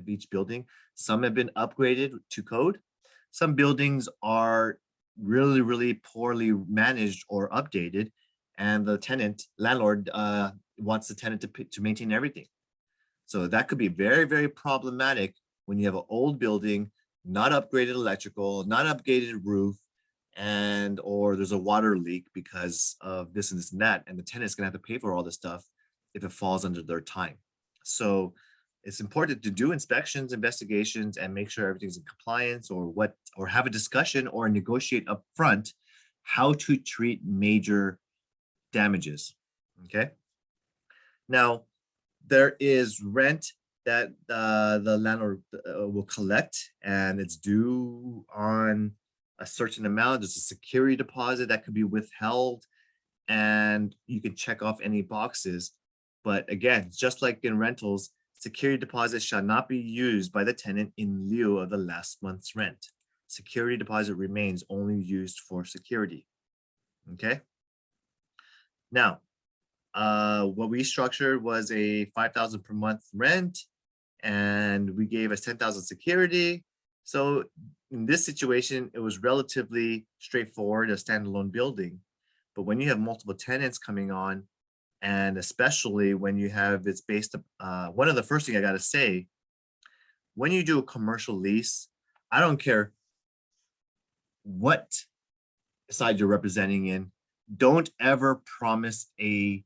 each building. Some have been upgraded to code. Some buildings are really poorly managed or updated, and the landlord wants the tenant to maintain everything. So that could be very problematic when you have an old building, not upgraded electrical, not upgraded roof, and or there's a water leak because of this and this and that, and the tenant's gonna have to pay for all this stuff if it falls under their time. So it's important to do inspections, investigations, and make sure everything's in compliance, or have a discussion or negotiate up front how to treat major damages. Okay. Now, there is rent that the landlord will collect, and it's due on a certain amount. There's a security deposit that could be withheld, and you can check off any boxes. But again, just like in rentals, security deposit shall not be used by the tenant in lieu of the last month's rent. Security deposit remains only used for security. Okay. Now, what we structured was a 5,000 per month rent, and we gave us 10,000 security. So in this situation, it was relatively straightforward, a standalone building. But when you have multiple tenants coming on, and especially when you have it's based, one of the first thing I got to say, when you do a commercial lease, I don't care what side you're representing in, don't ever promise you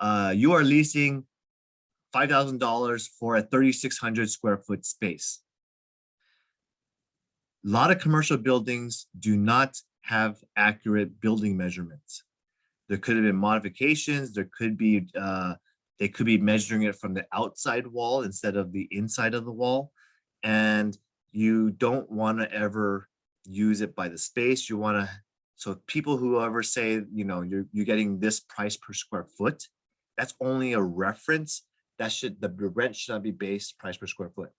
are leasing $5,000 for a 3,600 square foot space. A lot of commercial buildings do not have accurate building measurements. There could have been modifications. There could be, they could be measuring it from the outside wall instead of the inside of the wall. And you don't want to ever use it by the space. You want to, so people who ever say, you know, you're getting this price per square foot, that's only a reference. The rent should not be based price per square foot.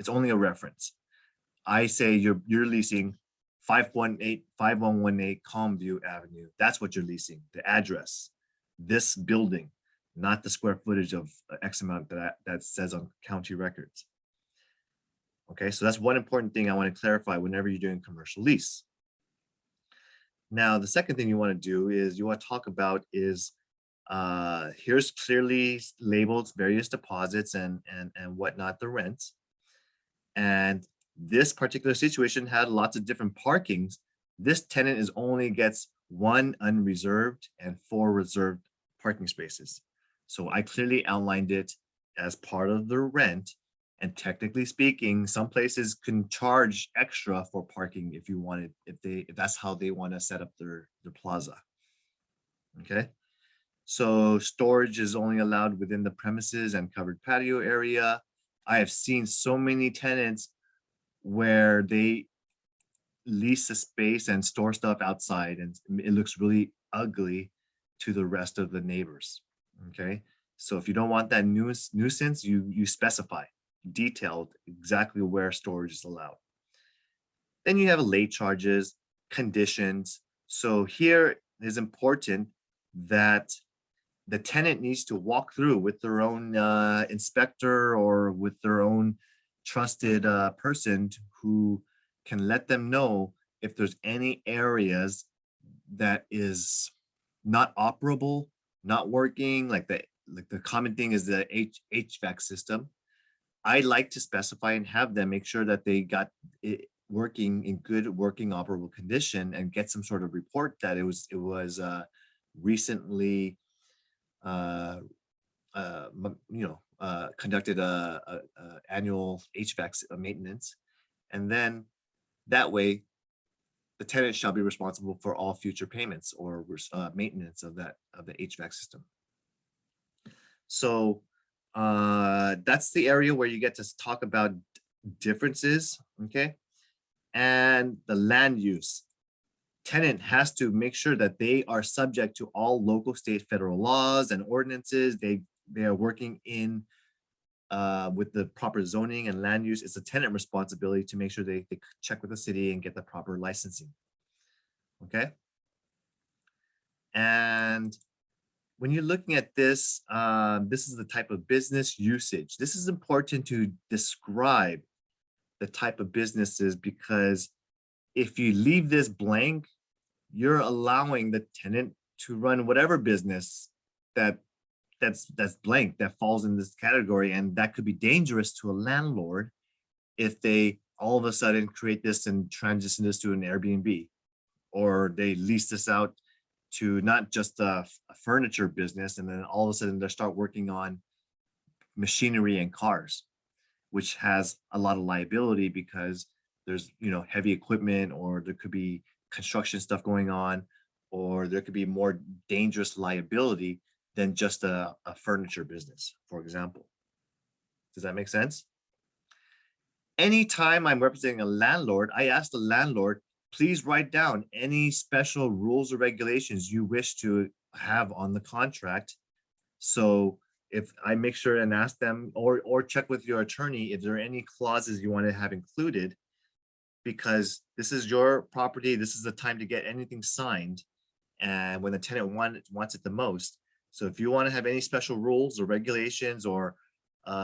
It's only a reference. I say you're leasing 5118 Calmview Avenue. That's what you're leasing, the address, this building, not the square footage of X amount that says on county records. Okay, so that's one important thing I want to clarify whenever you're doing commercial lease. Now, the second thing you want to do is you want to talk about is here's clearly labeled various deposits and whatnot, the rents. And this particular situation had lots of different parkings. This tenant only gets 1 unreserved and 4 reserved parking spaces. So I clearly outlined it as part of the rent. And technically speaking, some places can charge extra for parking if you wanted, if that's how they want to set up their plaza. Okay. So storage is only allowed within the premises and covered patio area. I have seen so many tenants where they lease a space and store stuff outside, and it looks really ugly to the rest of the neighbors. Okay. So if you don't want that nuisance, you specify detailed exactly where storage is allowed. Then you have late charges, conditions. So here it is important that the tenant needs to walk through with their own inspector or with their own trusted person who can let them know if there's any areas that is not operable, not working, like the common thing is the HVAC system, I like to specify and have them make sure that they got it working in good working operable condition and get some sort of report that it was recently conducted a annual HVAC maintenance, and then that way the tenant shall be responsible for all future payments or maintenance of the HVAC system. So that's the area where you get to talk about differences, okay? And the land use. Tenant has to make sure that they are subject to all local, state, federal laws and ordinances. They are working in with the proper zoning and land use. It's a tenant responsibility to make sure they check with the city and get the proper licensing. Okay. And when you're looking at this, this is the type of business usage. This is important to describe the type of businesses, because if you leave this blank, you're allowing the tenant to run whatever business that's blank, that falls in this category, and that could be dangerous to a landlord if they all of a sudden create this and transition this to an Airbnb, or they lease this out to not just a furniture business, and then all of a sudden they start working on machinery and cars, which has a lot of liability because there's heavy equipment, or there could be construction stuff going on, or there could be more dangerous liability than just a furniture business, for example. Does that make sense? Anytime I'm representing a landlord, I ask the landlord, please write down any special rules or regulations you wish to have on the contract. So if I make sure and ask them, or check with your attorney if there are any clauses you want to have included, because this is your property, this is the time to get anything signed, and when the tenant wants it the most. So if you want to have any special rules or regulations or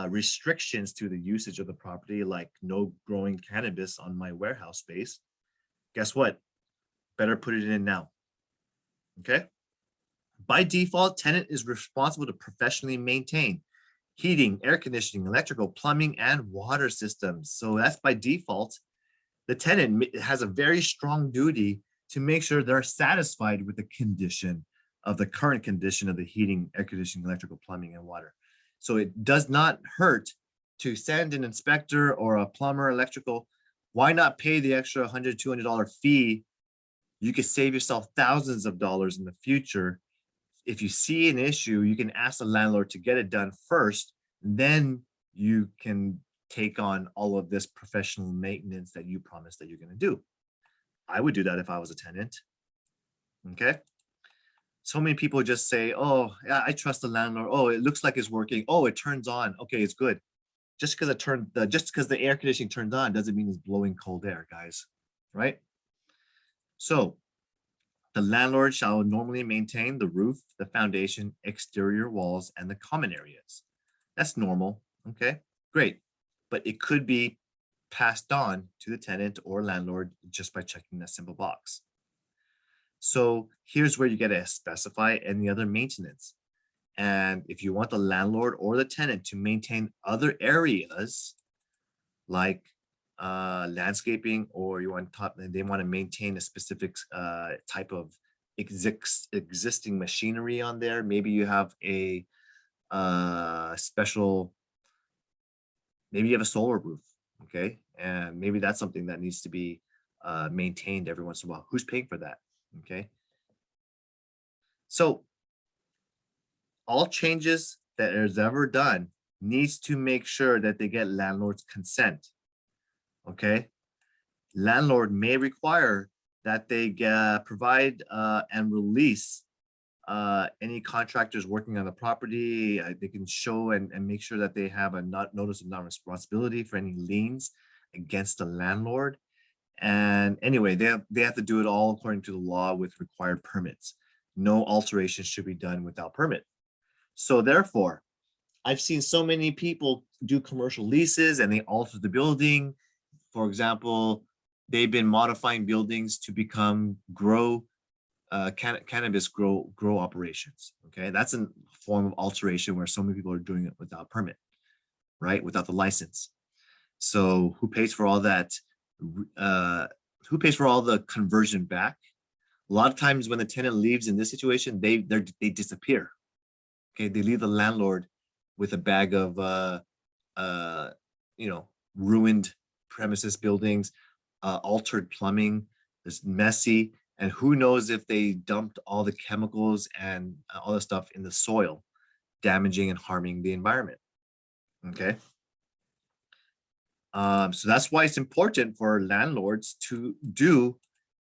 restrictions to the usage of the property, like no growing cannabis on my warehouse space, guess what? Better put it in now. Okay. By default, tenant is responsible to professionally maintain heating, air conditioning, electrical, plumbing, and water systems. So that's by default. The tenant has a very strong duty to make sure they're satisfied with the condition of the current condition of the heating, air conditioning, electrical, plumbing, and water. So it does not hurt to send an inspector or a plumber, electrical. Why not pay the extra $100, $200 fee? You could save yourself thousands of dollars in the future. If you see an issue, you can ask the landlord to get it done first, and then you can take on all of this professional maintenance that you promised that you're going to do. I would do that if I was a tenant. Okay. So many people just say, oh, yeah, I trust the landlord. Oh, it looks like it's working. Oh, it turns on. Okay, it's good. Just because the air conditioning turns on doesn't mean it's blowing cold air, guys, right? So the landlord shall normally maintain the roof, the foundation, exterior walls, and the common areas. That's normal. Okay, great. But it could be passed on to the tenant or landlord just by checking that simple box. So here's where you get to specify any other maintenance. And if you want the landlord or the tenant to maintain other areas like landscaping, or they want to maintain a specific type of existing machinery on there. Maybe you have a maybe you have a solar roof, okay? And maybe that's something that needs to be maintained every once in a while. Who's paying for that, okay? So all changes that is ever done needs to make sure that they get landlord's consent, okay? Landlord may require that they provide and release any contractors working on the property. They can show and make sure that they have a notice of non-responsibility for any liens against the landlord. And anyway, they have to do it all according to the law with required permits. No alterations should be done without permit. So therefore, I've seen so many people do commercial leases and they alter the building. For example, they've been modifying buildings to grow cannabis grow operations. Okay, that's a form of alteration where so many people are doing it without permit, right? Without the license. So who pays for all that? Who pays for all the conversion back? A lot of times when the tenant leaves in this situation, they disappear. Okay, they leave the landlord with a bag of ruined premises, buildings, altered plumbing. It's messy, and who knows if they dumped all the chemicals and all the stuff in the soil, damaging and harming the environment. Okay. So that's why it's important for landlords to do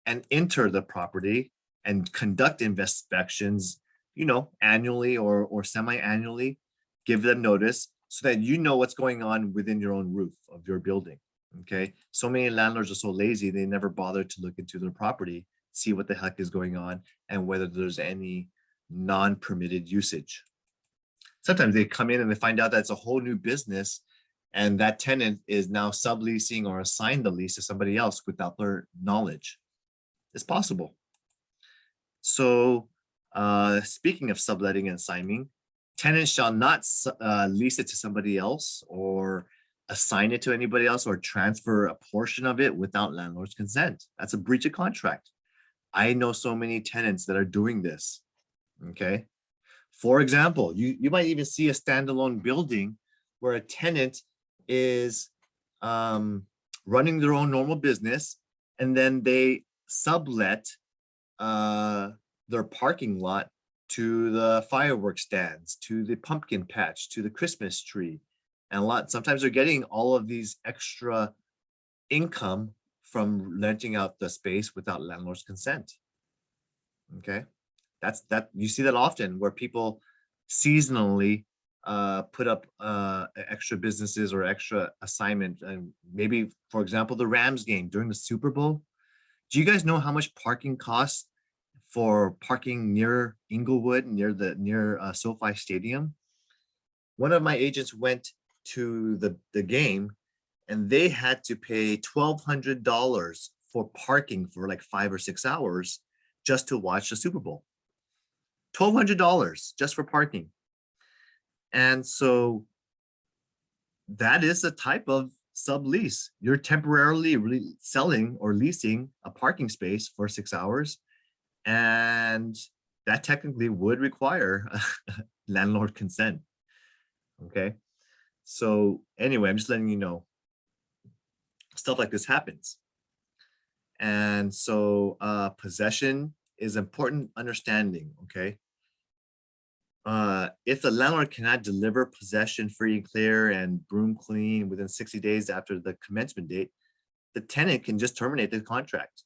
and enter the property and conduct inspections, annually or semi-annually, give them notice so that you know what's going on within your own roof of your building. Okay. So many landlords are so lazy, they never bother to look into their property, see what the heck is going on and whether there's any non-permitted usage. Sometimes they come in and they find out that it's a whole new business and that tenant is now subleasing or assigned the lease to somebody else without their knowledge. It's possible. So speaking of subletting and assigning, tenants shall not lease it to somebody else or assign it to anybody else or transfer a portion of it without landlord's consent. That's a breach of contract. I know so many tenants that are doing this. Okay. For example, you might even see a standalone building where a tenant is running their own normal business, and then they sublet their parking lot to the fireworks stands, to the pumpkin patch, to the Christmas tree, and sometimes they're getting all of these extra income from renting out the space without landlord's consent. Okay, you see that often where people seasonally put up extra businesses or extra assignment. And maybe, for example, the Rams game during the Super Bowl. Do you guys know how much parking costs for parking near Inglewood, near SoFi Stadium? One of my agents went to the game and they had to pay $1,200 for parking for like 5 or 6 hours just to watch the Super Bowl. $1,200 just for parking. And so that is a type of sublease. You're temporarily selling or leasing a parking space for 6 hours. And that technically would require landlord consent. Okay. So anyway, I'm just letting you know stuff like this happens. And so possession is important understanding. Okay. If the landlord cannot deliver possession free and clear and broom clean within 60 days after the commencement date, the tenant can just terminate the contract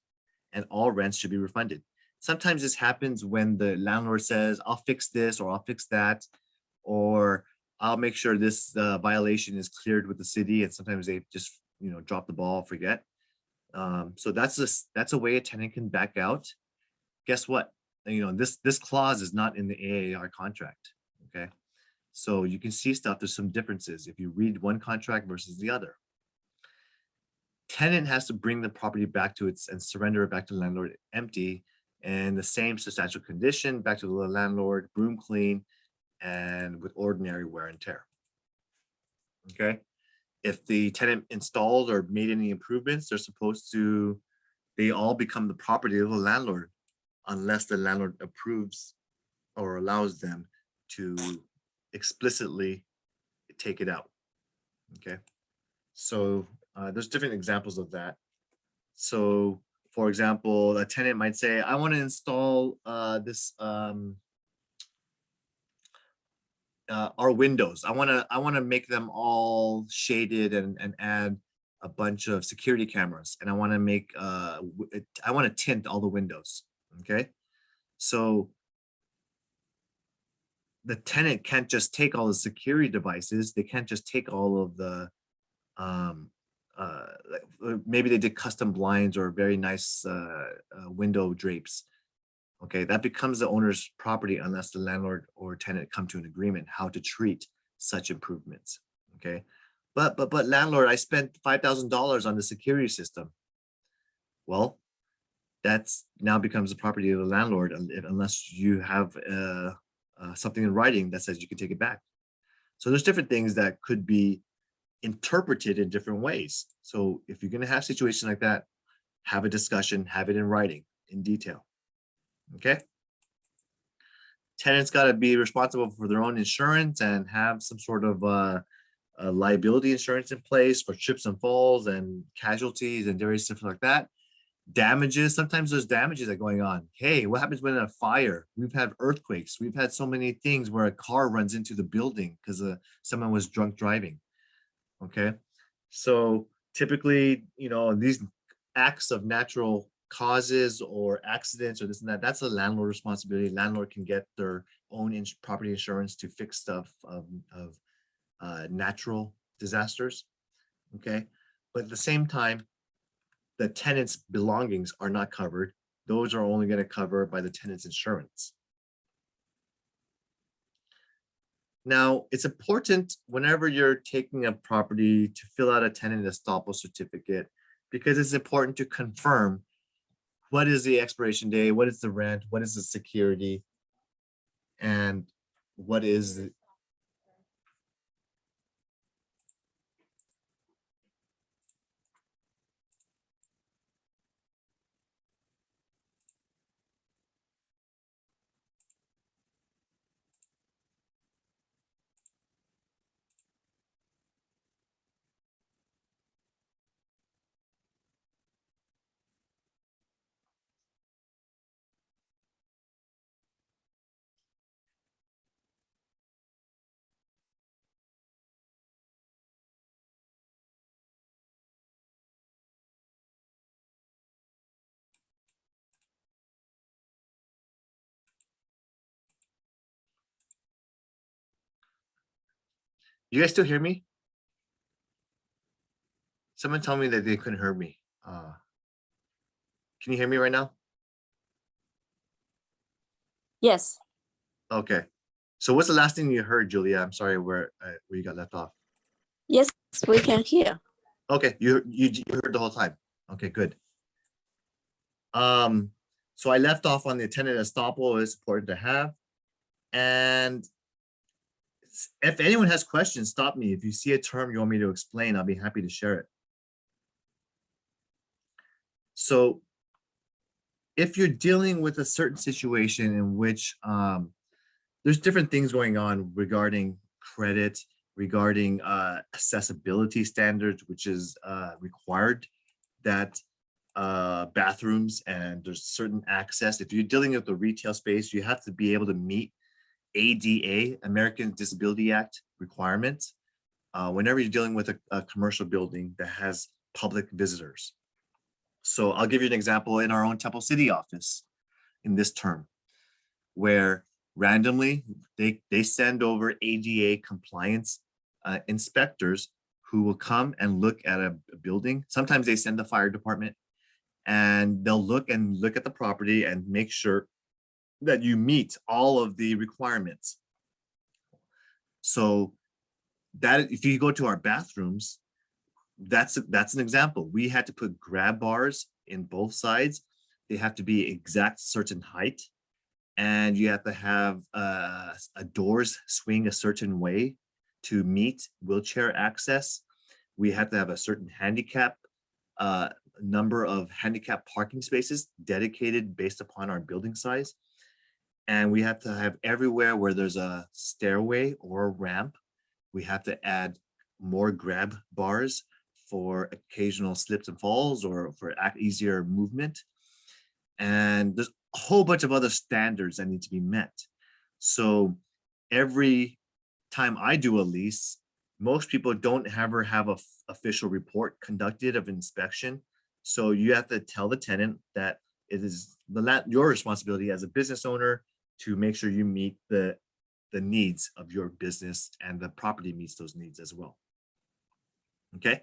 and all rents should be refunded. Sometimes this happens when the landlord says, I'll fix this or I'll fix that, or I'll make sure this violation is cleared with the city. And sometimes they just, drop the ball, forget. So that's a way a tenant can back out. Guess what? This clause is not in the AAR contract. Okay. So you can see stuff, there's some differences if you read one contract versus the other. Tenant has to bring the property back to and surrender it back to the landlord empty and the same substantial condition back to the landlord, broom clean, and with ordinary wear and tear. Okay. If the tenant installed or made any improvements, they all become the property of the landlord unless the landlord approves or allows them to explicitly take it out. Okay. So there's different examples of that. So for example, a tenant might say, I want to install our windows. I want to make them all shaded and add a bunch of security cameras. And I want to tint all the windows. Okay. So the tenant can't just take all the security devices. They can't just take all of the, maybe they did custom blinds or very nice window drapes. Okay, that becomes the owner's property unless the landlord or tenant come to an agreement how to treat such improvements. Okay, but landlord, I spent $5,000 on the security system. Well, that's now becomes the property of the landlord unless you have something in writing that says you can take it back. So there's different things that could be interpreted in different ways. So if you're going to have situations like that, have a discussion, have it in writing in detail. Okay. Tenants got to be responsible for their own insurance and have some sort of liability insurance in place for trips and falls and casualties and various stuff like that. Damages, sometimes there's damages that are going on. Hey, what happens when a fire? We've had earthquakes. We've had so many things where a car runs into the building because someone was drunk driving. Okay. So typically, these acts of natural causes or accidents or this and that, that's a landlord responsibility. Landlord can get their own property insurance to fix stuff of natural disasters. Okay. But at the same time, the tenant's belongings are not covered. Those are only going to cover by the tenant's insurance. Now, it's important whenever you're taking a property to fill out a tenant estoppel certificate, because it's important to confirm what is the expiration date, what is the rent, what is the security, and what is you guys still hear me? Someone told me that they couldn't hear me. Can you hear me right now? Yes. Okay. So what's the last thing you heard, Julia? I'm sorry, where you got left off. Yes, we can hear. Okay, you heard the whole time. Okay, good. So I left off on the tenant estoppel is important to have. And if anyone has questions, stop me. If you see a term you want me to explain, I'll be happy to share it. So if you're dealing with a certain situation in which there's different things going on regarding credit, regarding accessibility standards, which is required that bathrooms and there's certain access. If you're dealing with the retail space, you have to be able to meet ADA, American Disability Act requirements whenever you're dealing with a commercial building that has public visitors. So I'll give you an example in our own Temple City office in this term, where randomly they send over ADA compliance inspectors who will come and look at a building. Sometimes they send the fire department and they'll look at the property and make sure that you meet all of the requirements. So that if you go to our bathrooms, that's an example. We had to put grab bars in both sides. They have to be exact certain height, and you have to have doors swing a certain way to meet wheelchair access. We have to have a certain handicap number of handicap parking spaces dedicated based upon our building size. And we have to have everywhere where there's a stairway or a ramp, we have to add more grab bars for occasional slips and falls or for easier movement. And there's a whole bunch of other standards that need to be met. So every time I do a lease, most people don't ever have an official report conducted of inspection. So you have to tell the tenant that it is your responsibility as a business owner to make sure you meet the needs of your business and the property meets those needs as well. Okay,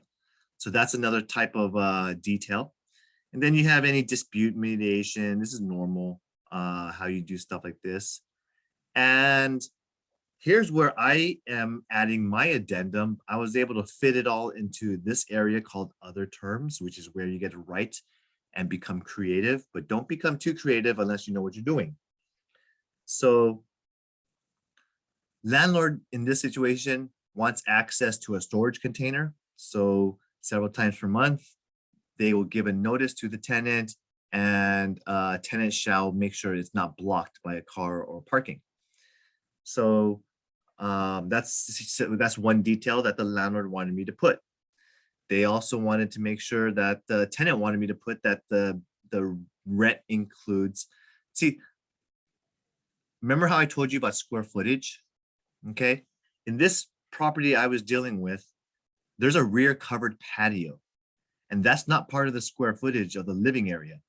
so that's another type of detail. And then you have any dispute mediation. This is normal, how you do stuff like this. And here's where I am adding my addendum. I was able to fit it all into this area called other terms, which is where you get to write and become creative, but don't become too creative unless you know what you're doing. So landlord in this situation wants access to a storage container. So several times per month, they will give a notice to the tenant, and tenant shall make sure it's not blocked by a car or parking. So that's one detail that the landlord wanted me to put. They also wanted to make sure that the tenant wanted me to put that the rent includes, see, remember how I told you about square footage? Okay, in this property I was dealing with, there's a rear covered patio, and that's not part of the square footage of the living area,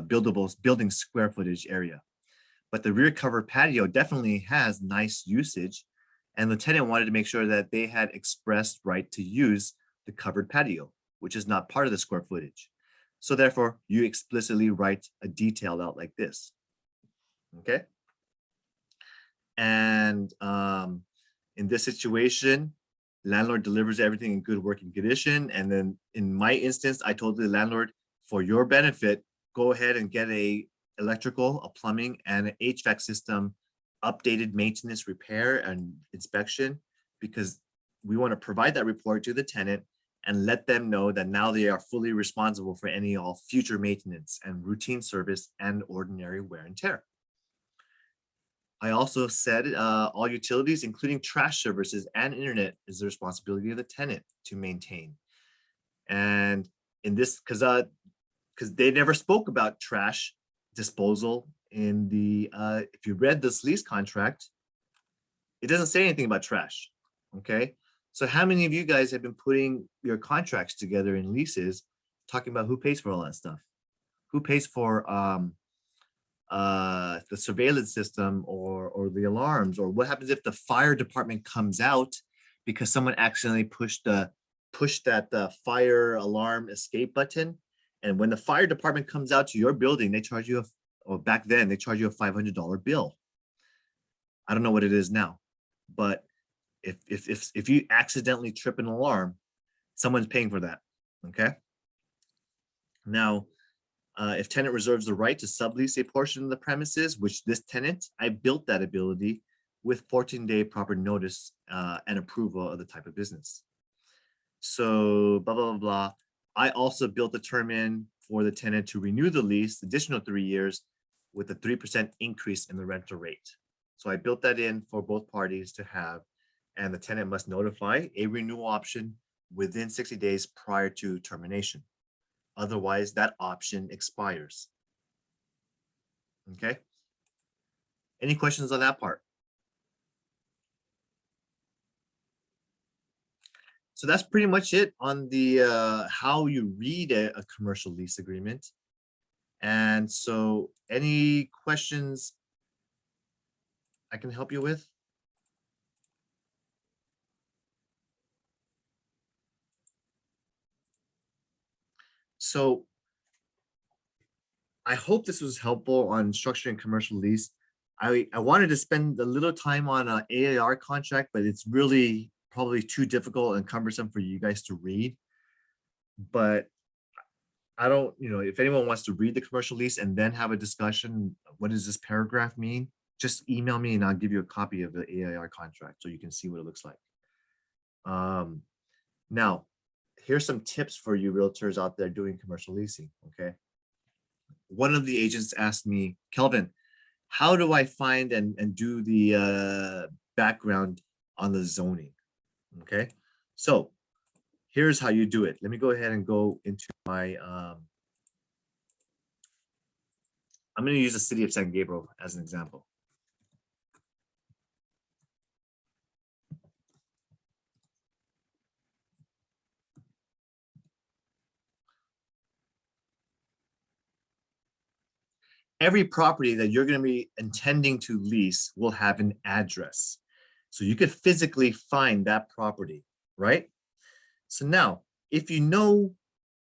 building square footage area. But the rear covered patio definitely has nice usage, and the tenant wanted to make sure that they had expressed right to use the covered patio, which is not part of the square footage. So therefore, you explicitly write a detail out like this, okay? And in this situation, landlord delivers everything in good working condition. And then in my instance, I told the landlord, for your benefit, go ahead and get a electrical, a plumbing, and an HVAC system updated maintenance, repair, and inspection, because we want to provide that report to the tenant and let them know that now they are fully responsible for any all future maintenance and routine service and ordinary wear and tear. I also said all utilities, including trash services and internet, is the responsibility of the tenant to maintain. And in this, because they never spoke about trash disposal in the, if you read this lease contract, it doesn't say anything about trash, okay? So how many of you guys have been putting your contracts together in leases, talking about who pays for all that stuff? Who pays for the surveillance system or the alarms, or what happens if the fire department comes out because someone accidentally pushed that fire alarm escape button, and when the fire department comes out to your building, they charge you or back then they charge you a $500 bill. I don't know what it is now, but if you accidentally trip an alarm, someone's paying for that. Okay. Now, if tenant reserves the right to sublease a portion of the premises, which this tenant, I built that ability with 14-day proper notice and approval of the type of business. So blah, blah, blah, blah. I also built the term in for the tenant to renew the lease, additional 3 years, with a 3% increase in the rental rate. So I built that in for both parties to have, and the tenant must notify a renewal option within 60 days prior to termination. Otherwise, that option expires. Okay. Any questions on that part? So that's pretty much it on the how you read a commercial lease agreement. And so any questions I can help you with? So I hope this was helpful on structuring commercial lease. I wanted to spend a little time on an AAR contract, but it's really probably too difficult and cumbersome for you guys to read. But I don't, if anyone wants to read the commercial lease and then have a discussion, what does this paragraph mean? Just email me and I'll give you a copy of the AAR contract so you can see what it looks like. Now, here's some tips for you realtors out there doing commercial leasing, okay? One of the agents asked me, Kelvin, how do I find and do the background on the zoning? Okay, so here's how you do it. Let me go ahead and go into my, I'm going to use the city of San Gabriel as an example. Every property that you're going to be intending to lease will have an address. So you could physically find that property, right? So now, if you know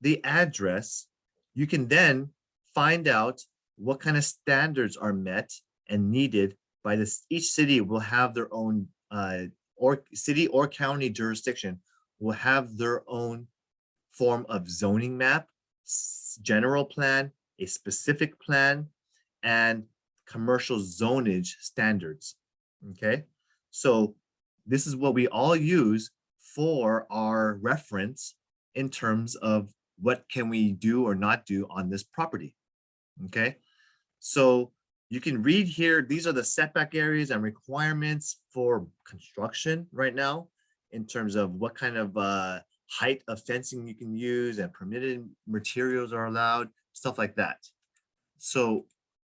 the address, you can then find out what kind of standards are met and needed by this. Each city will have their own, or city or county jurisdiction will have their own form of zoning map general plan, a specific plan, and commercial zonage standards. Okay, so this is what we all use for our reference in terms of what can we do or not do on this property. Okay, so you can read here, these are the setback areas and requirements for construction right now in terms of what kind of height of fencing you can use and permitted materials are allowed, stuff like that. So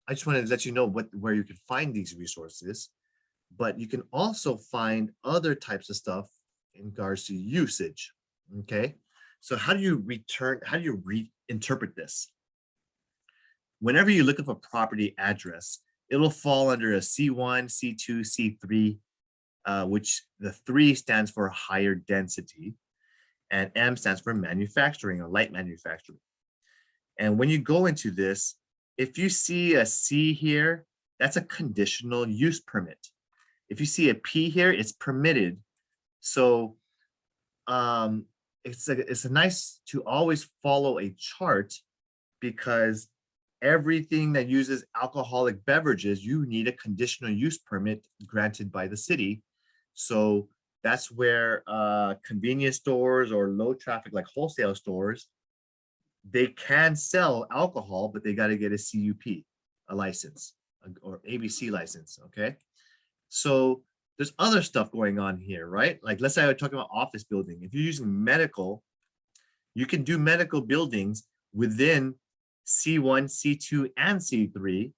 I just wanted to let you know where you can find these resources, but you can also find other types of stuff in regards to usage. Okay, so how do you reinterpret this? Whenever you look up a property address, it'll fall under a C1, C2, C3, which the 3 stands for higher density, and M stands for manufacturing or light manufacturing. And when you go into this, if you see a C here, that's a conditional use permit. If you see a P here, it's permitted. So it's nice to always follow a chart, because everything that uses alcoholic beverages, you need a conditional use permit granted by the city. So that's where convenience stores or low traffic like wholesale stores, they can sell alcohol, but they got to get a CUP, a license, or ABC license. Okay, so there's other stuff going on here, right? Like let's say I'm talking about office building. If you're using medical, you can do medical buildings within C1, C2, and C3.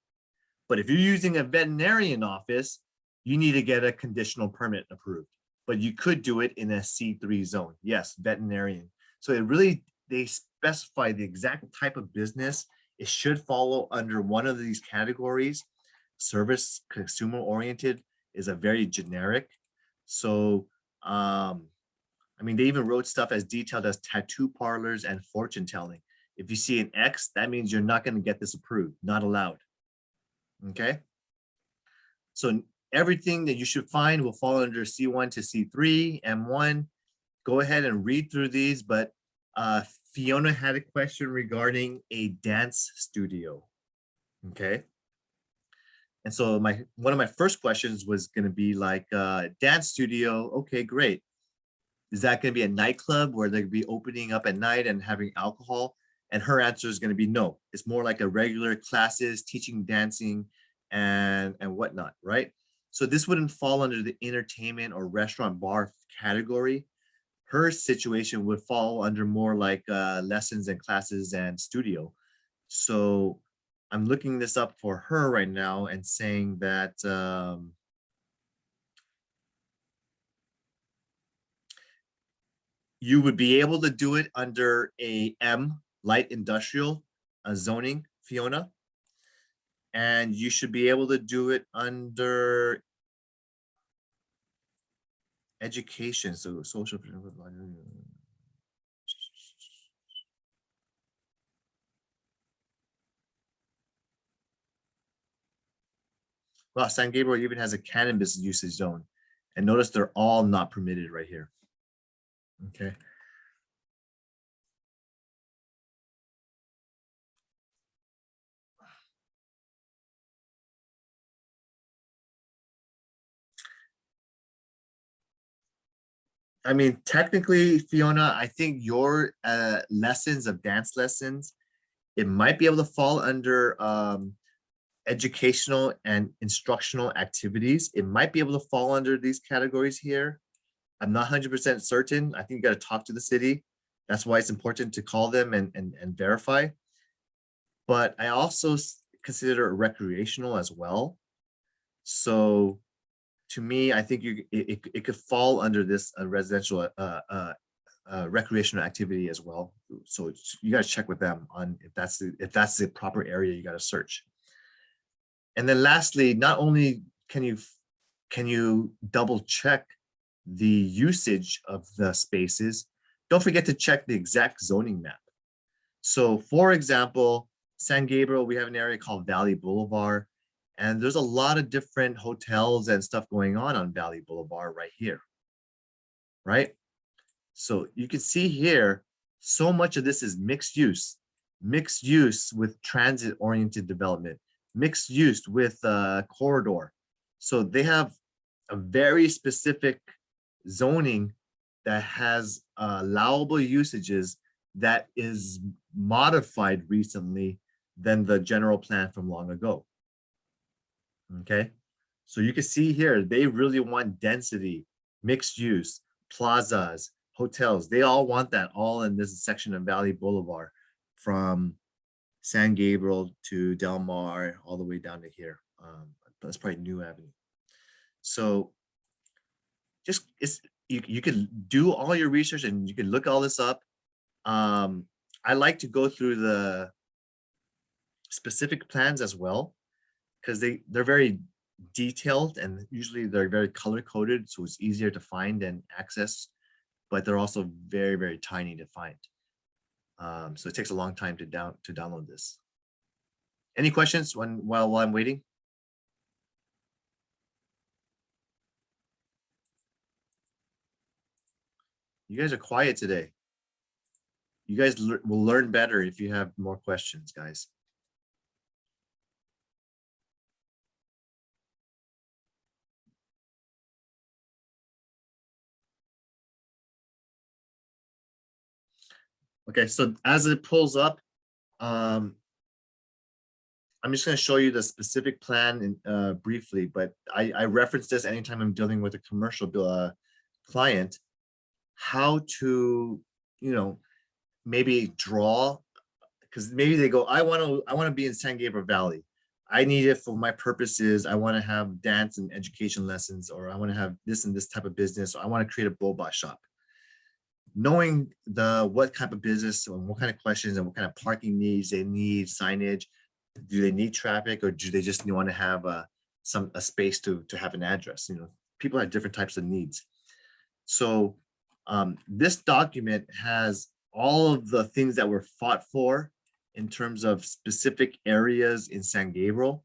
But if you're using a veterinarian office, you need to get a conditional permit approved. But you could do it in a C3 zone. Yes, veterinarian. So it really, they specify the exact type of business. It should follow under one of these categories. Service, consumer oriented is a very generic. So, I mean, they even wrote stuff as detailed as tattoo parlors and fortune telling. If you see an X, that means you're not going to get this approved, not allowed. Okay. So everything that you should find will fall under C1 to C3, M1. Go ahead and read through these, but Fiona had a question regarding a dance studio. Okay. And so one of my first questions was going to be like, dance studio. Okay, great. Is that going to be a nightclub where they'll be opening up at night and having alcohol? And her answer is going to be no. It's more like a regular classes, teaching dancing and whatnot, right? So this wouldn't fall under the entertainment or restaurant bar category. Her situation would fall under more like lessons and classes and studio. So I'm looking this up for her right now and saying that you would be able to do it under a M, light industrial zoning, Fiona. And you should be able to do it under education, so social. Well, San Gabriel even has a cannabis usage zone. And notice they're all not permitted right here. Okay. I mean, technically, Fiona, I think your lessons of dance lessons, it might be able to fall under educational and instructional activities. It might be able to fall under these categories here. I'm not 100% certain. I think you got to talk to the city. That's why it's important to call them and verify. But I also consider it recreational as well. So to me, I think it could fall under this residential recreational activity as well. So you got to check with them on if that's the proper area you got to search. And then lastly, not only can you double check the usage of the spaces, don't forget to check the exact zoning map. So for example, San Gabriel, we have an area called Valley Boulevard, and there's a lot of different hotels and stuff going on Valley Boulevard right here, right? So you can see here, so much of this is mixed use. mixed use with transit-oriented development, mixed use with corridor. So they have a very specific zoning that has allowable usages that is modified recently than the general plan from long ago. Okay, so you can see here, they really want density, mixed use, plazas, hotels. They all want that all in this section of Valley Boulevard from San Gabriel to Del Mar, all the way down to here. That's probably New Avenue. So just you can do all your research and you can look all this up. I like to go through the specific plans as well, because they're very detailed and usually they're very color coded, so it's easier to find and access, but they're also very, very tiny to find. So it takes a long time to download this. Any questions while I'm waiting? You guys are quiet today. You guys will learn better if you have more questions, guys. Okay, so as it pulls up, I'm just going to show you the specific plan briefly, but I reference this anytime I'm dealing with a commercial client, how to, maybe draw, because maybe they go, I want to be in San Gabriel Valley. I need it for my purposes. I want to have dance and education lessons, or I want to have this and this type of business, or I want to create a boba shop. Knowing what type of business and what kind of questions and what kind of parking needs they need, signage, do they need traffic, or do they just want to have a space to have an address? People have different types of needs. So this document has all of the things that were fought for in terms of specific areas in San Gabriel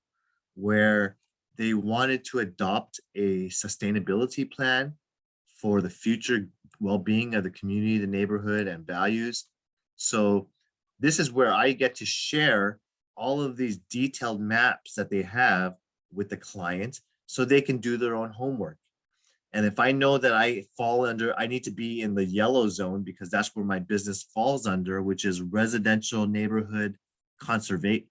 where they wanted to adopt a sustainability plan for the future well-being of the community, the neighborhood, and values. So this is where I get to share all of these detailed maps that they have with the client so they can do their own homework. And if I know that I need to be in the yellow zone because that's where my business falls under, which is residential neighborhood conservation,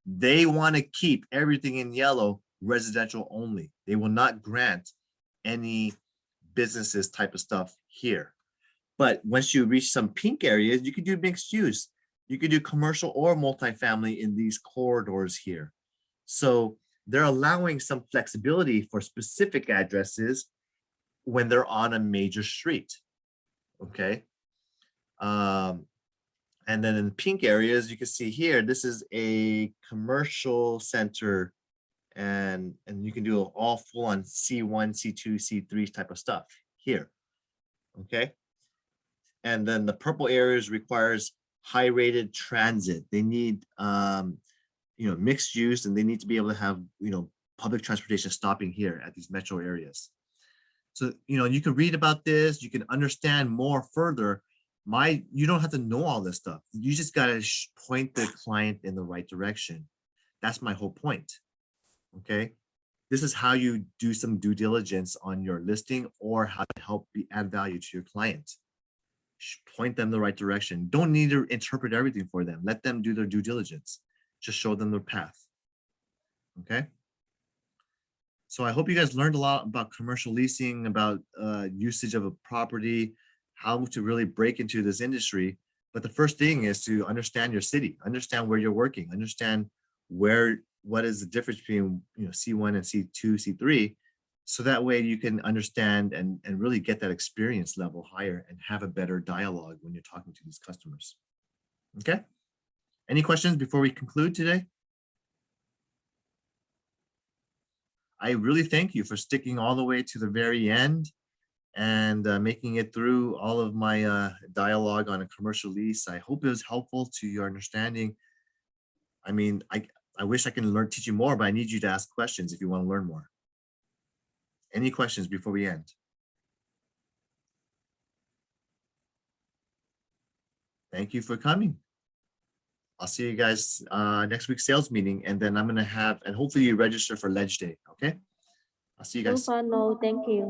they want to keep everything in yellow, residential only. They will not grant any businesses type of stuff here. But once you reach some pink areas, you can do mixed use. You can do commercial or multifamily in these corridors here. So they're allowing some flexibility for specific addresses when they're on a major street. Okay. And then in the pink areas, you can see here, this is a commercial center, and you can do all full on C1, C2, C3 type of stuff here. Okay. And then the purple areas requires high rated transit. They need mixed use, and they need to be able to have public transportation stopping here at these metro areas. So you can read about this, you can understand more further. You don't have to know all this stuff. You just got to point the client in the right direction. That's my whole point. Okay, this is how you do some due diligence on your listing or how to help add value to your client. Point them the right direction. Don't need to interpret everything for them. Let them do their due diligence. Just show them their path. Okay. So I hope you guys learned a lot about commercial leasing, about usage of a property, how to really break into this industry. But the first thing is to understand your city, understand where you're working, understand what is the difference between C1 and C2, C3, so that way you can understand and really get that experience level higher and have a better dialogue when you're talking to these customers. Okay. Any questions before we conclude today? I really thank you for sticking all the way to the very end and making it through all of my dialogue on a commercial lease. I hope it was helpful to your understanding. I mean, I wish I can teach you more, but I need you to ask questions if you want to learn more. Any questions before we end? thank you for coming. I'll see you guys next week's sales meeting, and then I'm gonna have, and hopefully you register for Ledge Day, okay? I'll see you So guys. far, no, thank you.